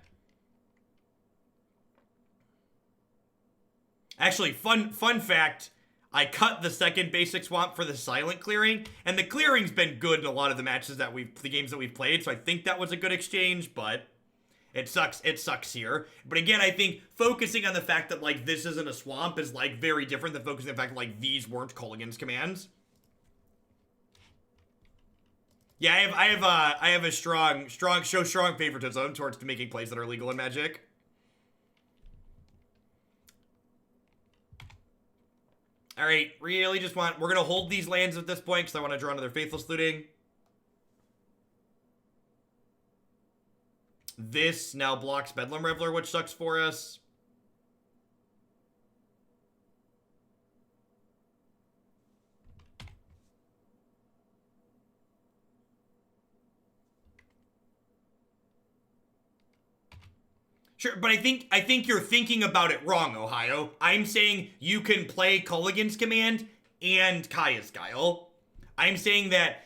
Actually, fun fact, I cut the second basic swamp for the silent clearing, and the clearing's been good in a lot of the matches that the games that we've played, so I think that was a good exchange, but it sucks here. But again, I think focusing on the fact that, like, this isn't a swamp is, like, very different than focusing on the fact that, like, these weren't Kolaghan's commands. Yeah, I have a strong favoritism towards making plays that are legal in Magic. Alright, really just we're gonna hold these lands at this point because I want to draw another Faithless Looting. This now blocks Bedlam Reveler, which sucks for us. Sure, but I think you're thinking about it wrong, Ohio. I'm saying you can play Kolaghan's Command and Kaya's Guile. I'm saying that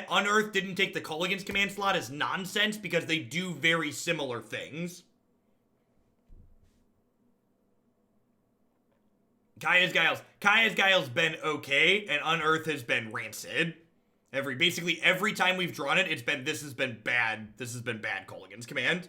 Unearth didn't take the Kolaghan's Command slot is nonsense because they do very similar things. Kaya's Guile's been okay, and Unearth has been rancid. Basically every time we've drawn it, this has been bad Kolaghan's Command.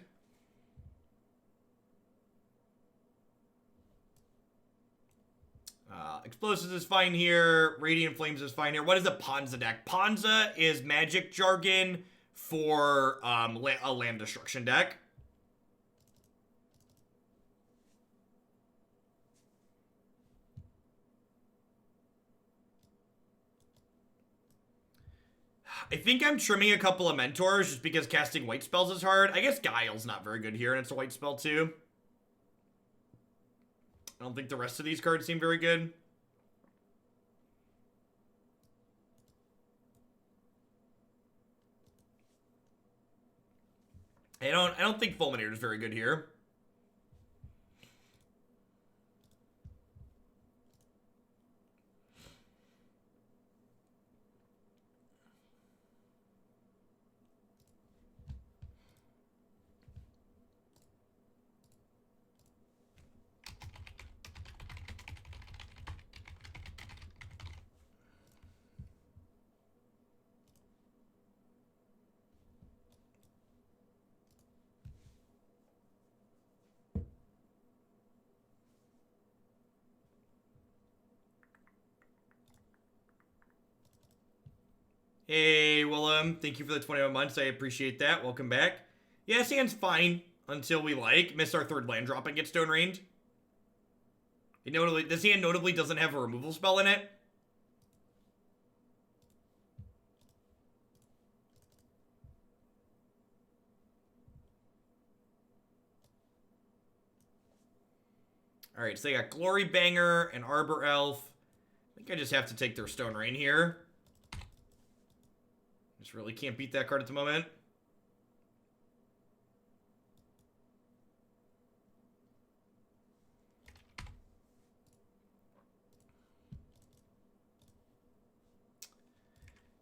Explosives is fine here. Radiant Flames is fine here. What is a Ponza deck? Ponza is Magic jargon for a land destruction deck. I think I'm trimming a couple of Mentors just because casting white spells is hard. I guess Guile's not very good here, and it's a white spell too. I don't think the rest of these cards seem very good. I don't think Fulminator is very good here. Hey, Willem. Thank you for the 21 months. I appreciate that. Welcome back. Yeah, this hand's fine until we, miss our third land drop and get Stone Rained. This hand notably doesn't have a removal spell in it. Alright, so they got Glory Banger and Arbor Elf. I think I just have to take their Stone Rain here. Just really can't beat that card at the moment.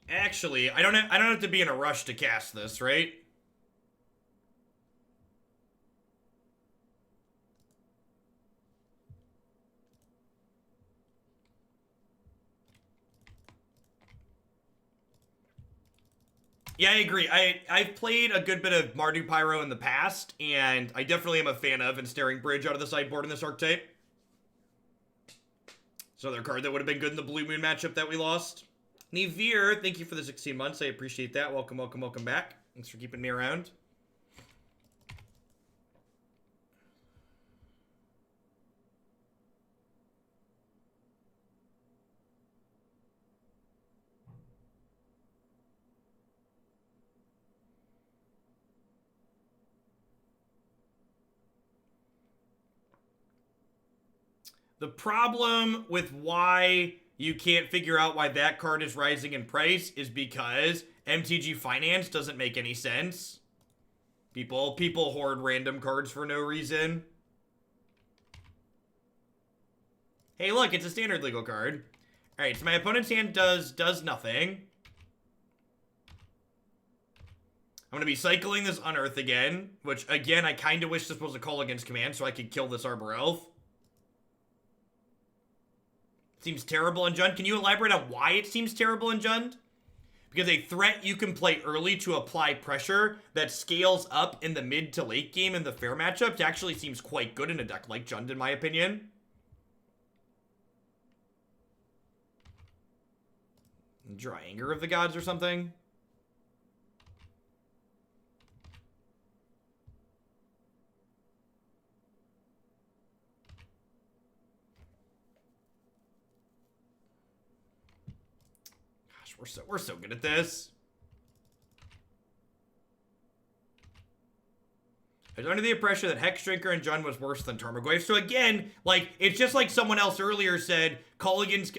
Actually, I don't have to be in a rush to cast this, right? Yeah, I agree. I've played a good bit of Mardu Pyro in the past, and I definitely am a fan of Ensnaring Bridge out of the sideboard in this archetype. It's another card that would have been good in the Blue Moon matchup that we lost. Nivir, thank you for the 16 months. I appreciate that. Welcome, welcome, welcome back. Thanks for keeping me around. The problem with why you can't figure out why that card is rising in price is because MTG Finance doesn't make any sense. People hoard random cards for no reason. Hey, look, it's a standard legal card. Alright, so my opponent's hand does nothing. I'm going to be cycling this Unearth again, which, again, I kind of wish this was a call against command so I could kill this Arbor Elf. Seems terrible in Jund. Can you elaborate on why it seems terrible in Jund? Because a threat you can play early to apply pressure that scales up in the mid to late game in the fair matchup actually seems quite good in a deck like Jund, in my opinion. Draw Anger of the Gods or something. We're so good at this. I was under the impression that Hexdrinker and Jund was worse than Tarmogoyf. So again, like, it's just like someone else earlier said, Culligan's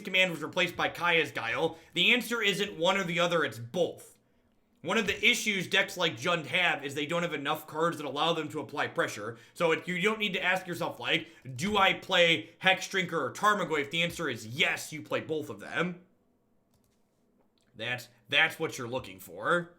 command was replaced by Kaya's Guile. The answer isn't one or the other, it's both. One of the issues decks like Jund have is they don't have enough cards that allow them to apply pressure. So you don't need to ask yourself, like, do I play Hexdrinker or Tarmogoyf? The answer is yes, you play both of them. That's what you're looking for.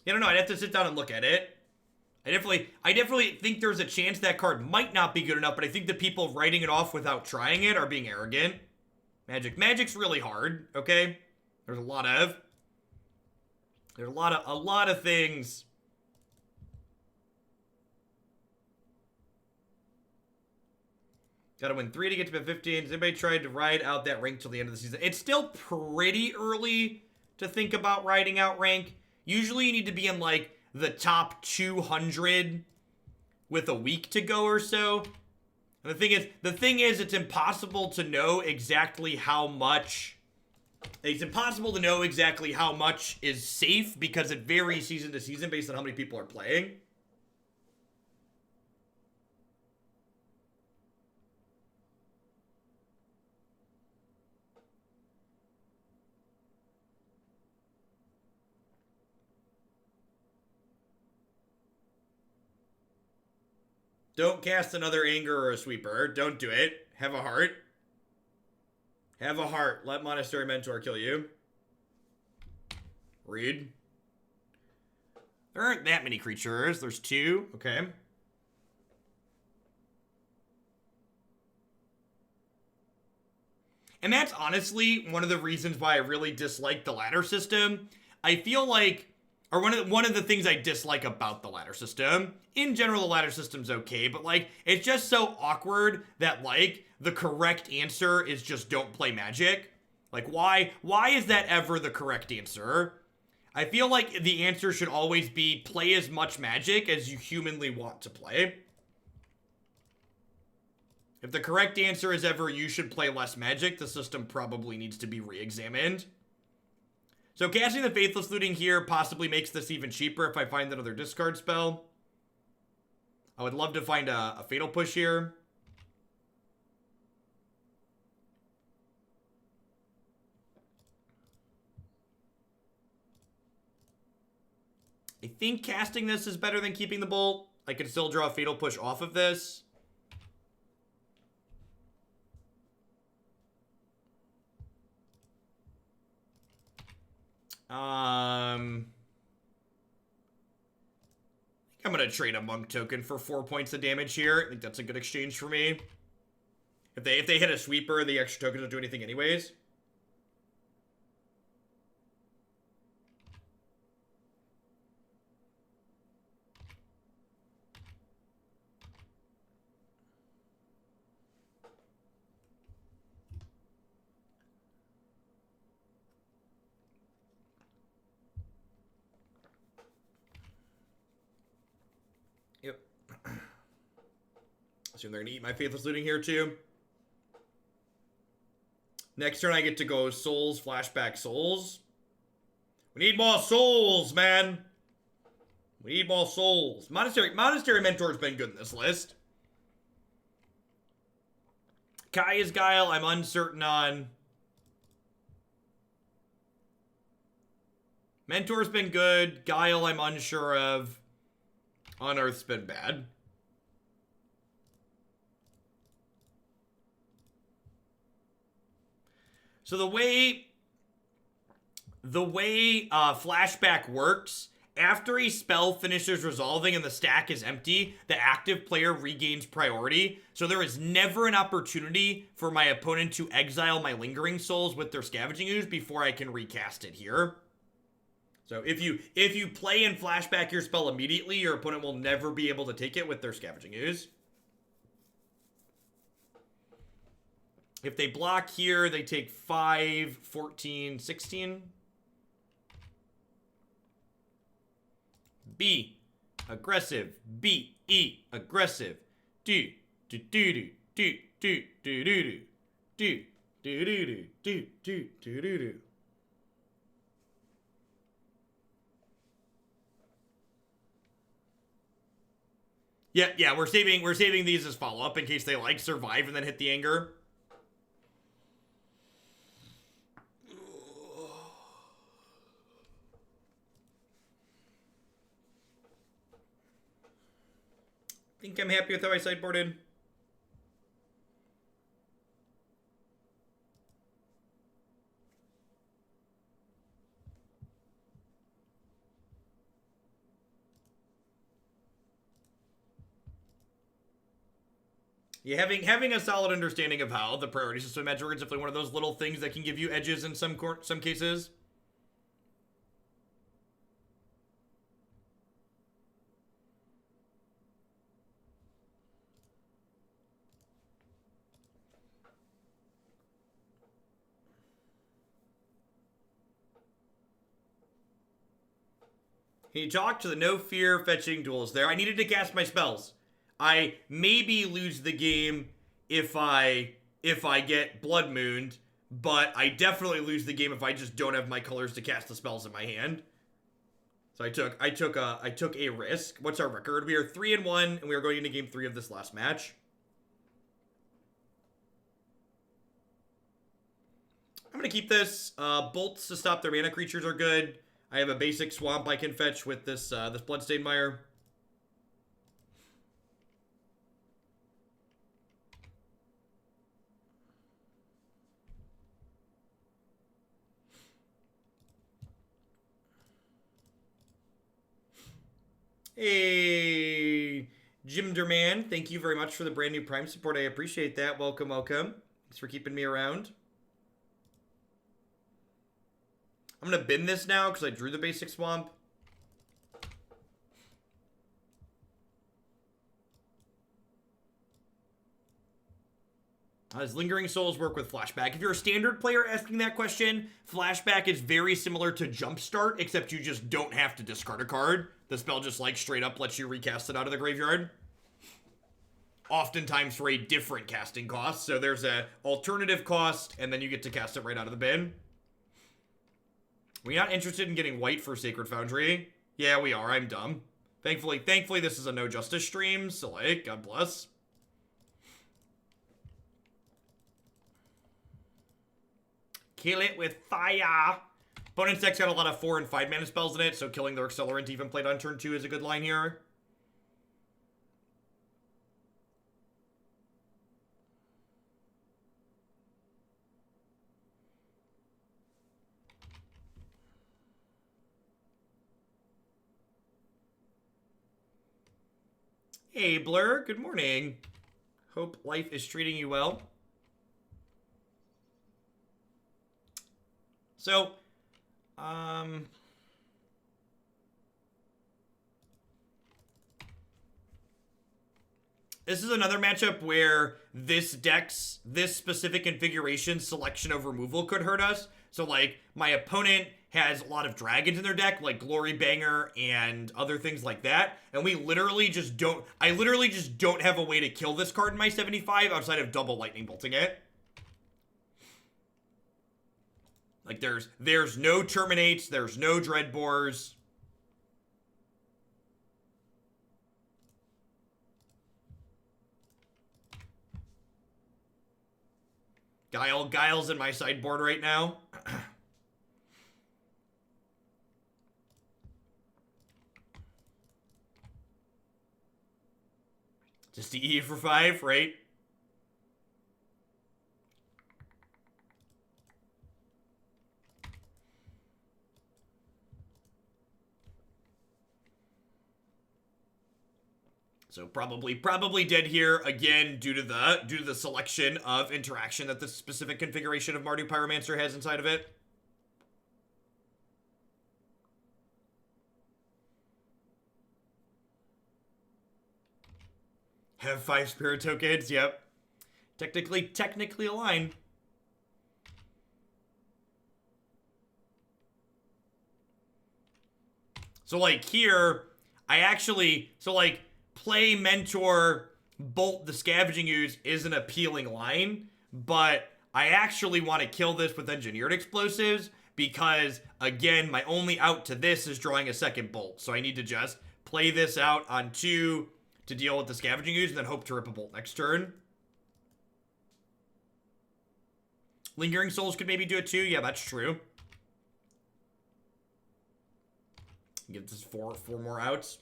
I don't know. I'd have to sit down and look at it. I definitely think there's a chance that card might not be good enough, but I think the people writing it off without trying it are being arrogant. Magic's really hard, okay? There's a lot of things. Gotta win 3 to get to 15. Has anybody tried to ride out that rank till the end of the season? It's still pretty early to think about riding out rank. Usually you need to be in, like, the top 200 with a week to go or so. And the thing is, it's impossible to know exactly how much... It's impossible to know exactly how much is safe because it varies season to season based on how many people are playing. Don't cast another Anger or a Sweeper. Don't do it. Have a heart. Have a heart. Let Monastery Mentor kill you. Read. There aren't that many creatures. There's 2. Okay. And that's honestly one of the reasons why I really dislike the ladder system. I feel like... Or one of the things I dislike about the ladder system. In general, the ladder system's okay, but, like, it's just so awkward that, like, the correct answer is just don't play Magic. Like, why is that ever the correct answer? I feel like the answer should always be play as much Magic as you humanly want to play. If the correct answer is ever you should play less Magic, the system probably needs to be re-examined. So casting the Faithless Looting here possibly makes this even cheaper if I find another discard spell. I would love to find a Fatal Push here. I think casting this is better than keeping the Bolt. I could still draw a Fatal Push off of this. I'm gonna trade a monk token for 4 points of damage here. I think that's a good exchange for me. If they hit a sweeper, the extra tokens don't do anything anyways. Yep. Assume they're gonna eat my Faithless Looting here too. Next turn I get to go souls, flashback souls. We need more souls, man. We need more souls. Monastery Mentor's been good in this list. Kai is Guile, I'm uncertain on. Mentor's been good. Guile, I'm unsure of. Unearth's been bad. So the way flashback works, after a spell finishes resolving and the stack is empty, the active player regains priority. So there is never an opportunity for my opponent to exile my Lingering Souls with their Scavenging Ooze before I can recast it here. So if you play and flashback your spell immediately, your opponent will never be able to take it with their Scavenging Ooze. If they block here, they take 5, 14, 16. B, aggressive. B, E, aggressive. Do, do, do, do, do, do, do, do, do, do, do, do, do, do, do, do, do. Yeah, we're saving these as follow-up in case they like survive and then hit the anger. Think I'm happy with how I sideboarded. Yeah, having a solid understanding of how the priority system magic works is definitely one of those little things that can give you edges in some cases. He talked to the no fear fetching duels there. I needed to cast my spells. I maybe lose the game if I get Blood Mooned, but I definitely lose the game if I just don't have my colors to cast the spells in my hand. So I took a risk. What's our record? We are 3-1, and we are going into game 3 of this last match. I'm gonna keep this. Bolts to stop their mana creatures are good. I have a basic swamp I can fetch with this this Bloodstained Mire. Hey, Jimderman, thank you very much for the brand new Prime support. I appreciate that. Welcome, welcome. Thanks for keeping me around. I'm going to bin this now because I drew the basic swamp. How does Lingering Souls work with Flashback? If you're a standard player asking that question, Flashback is very similar to Jumpstart, except you just don't have to discard a card. The spell just, like, straight up lets you recast it out of the graveyard. Oftentimes for a different casting cost. So there's an alternative cost, and then you get to cast it right out of the bin. We're not interested in getting white for Sacred Foundry. Yeah, we are. I'm dumb. Thankfully, this is a no justice stream, so, like, God bless. Kill it with fire. Opponent's deck's got a lot of 4 and 5 mana spells in it, so killing their Accelerant even played on turn 2 is a good line here. Hey, Blur. Good morning. Hope life is treating you well. So, this is another matchup where this specific configuration selection of removal could hurt us. So, like, my opponent has a lot of dragons in their deck, like Glory Banger and other things like that. And I literally just don't have a way to kill this card in my 75 outside of double lightning bolting it. Like, there's no Terminates, there's no Dreadbores. Guile's in my sideboard right now. Just the E for 5, right? So probably dead here again due to the selection of interaction that this specific configuration of Mardu Pyromancer has inside of it. Have 5 spirit tokens, yep. Technically aligned. So like here, play Mentor, bolt the Scavenging Ooze is an appealing line, but I actually want to kill this with Engineered Explosives because, again, my only out to this is drawing a second bolt. So I need to just play this out on 2 to deal with the Scavenging Ooze and then hope to rip a bolt next turn. Lingering Souls could maybe do it too. Yeah, that's true. Give this four more outs.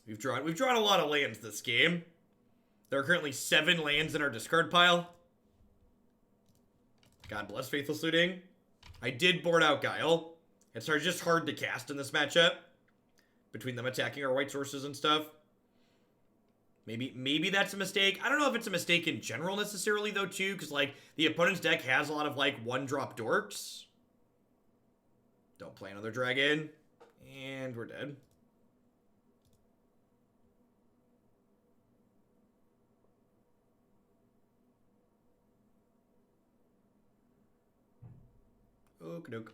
We've drawn a lot of lands this game. There are currently 7 lands in our discard pile. God bless Faithless Looting. I did board out Guile. It's just hard to cast in this matchup. Between them attacking our white sources and stuff. Maybe that's a mistake. I don't know if it's a mistake in general necessarily, though, too. Because, like, the opponent's deck has a lot of, like, 1-drop dorks. Don't play another dragon. And we're dead. Okey-doke.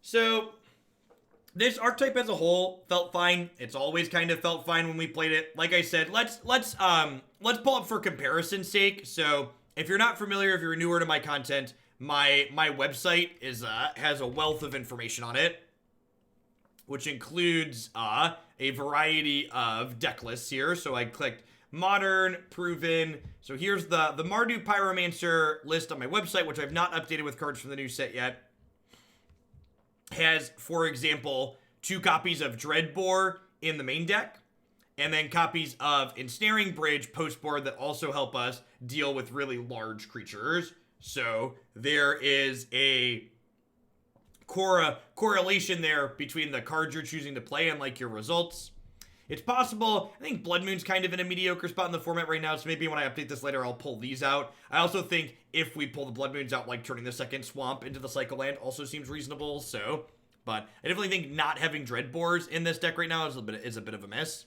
So, this archetype as a whole felt fine. It's always kind of felt fine when we played it. Like I said, let's pull up for comparison's sake. So, if you're not familiar, if you're newer to my content, my website has a wealth of information on it, which includes a variety of deck lists here. So I clicked Modern, Proven. So here's the Mardu Pyromancer list on my website, which I've not updated with cards from the new set yet. Has, for example, 2 copies of Dreadbore in the main deck, and then copies of Ensnaring Bridge post-board that also help us deal with really large creatures. So there is a correlation there between the cards you're choosing to play and, like, your results. It's possible. I think Blood Moon's kind of in a mediocre spot in the format right now, so maybe when I update this later, I'll pull these out. I also think if we pull the Blood Moons out, like turning the second Swamp into the Cycle Land also seems reasonable, so. But I definitely think not having Dreadbores in this deck right now is a bit of a miss.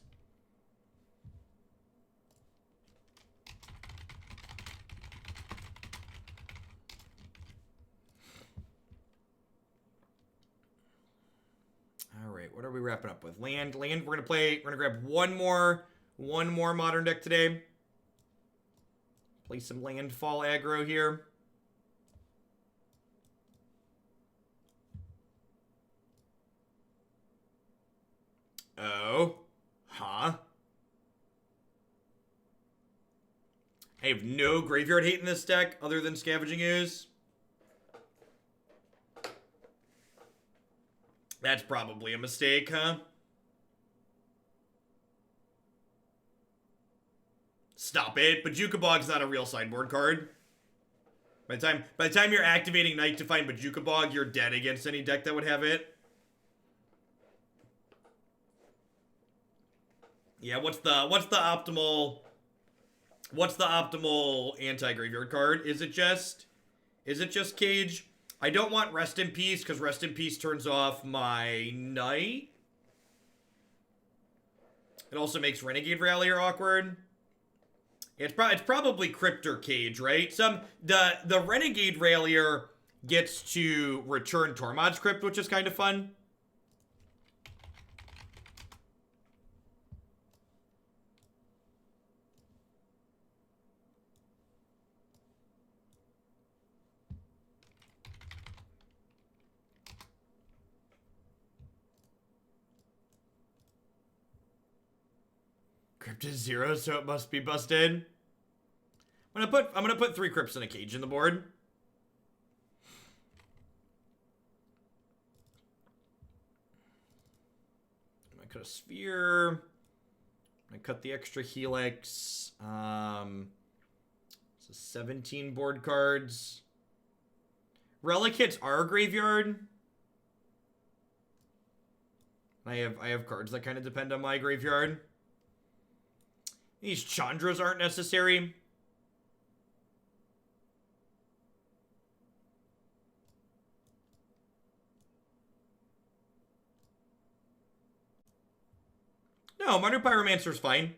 Alright, what are we wrapping up with? Land, we're gonna grab one more modern deck today. Play some landfall aggro here. Oh. Huh? I have no graveyard hate in this deck other than Scavenging Ooze. That's probably a mistake, huh? Stop it. But Jukabog's not a real sideboard card. By the time you're activating Night to find Bajuka Bog, you're dead against any deck that would have it. Yeah, what's the optimal anti-graveyard card? Is it just Cage? I don't want Rest in Peace because Rest in Peace turns off my Night. It also makes Renegade Rallier awkward. It's probably Crypt or Cage, right? The Renegade Rallier gets to return Tormod's Crypt, which is kind of fun. Crypt is 0, so it must be busted. I'm gonna put 3 Crypts in a Cage in the board. I'm gonna cut a Sphere. I'm gonna cut the extra Helix. So 17 board cards. Relic hits our graveyard. I have cards that kind of depend on my graveyard. These Chandras aren't necessary. No, Mardu Pyromancer's fine.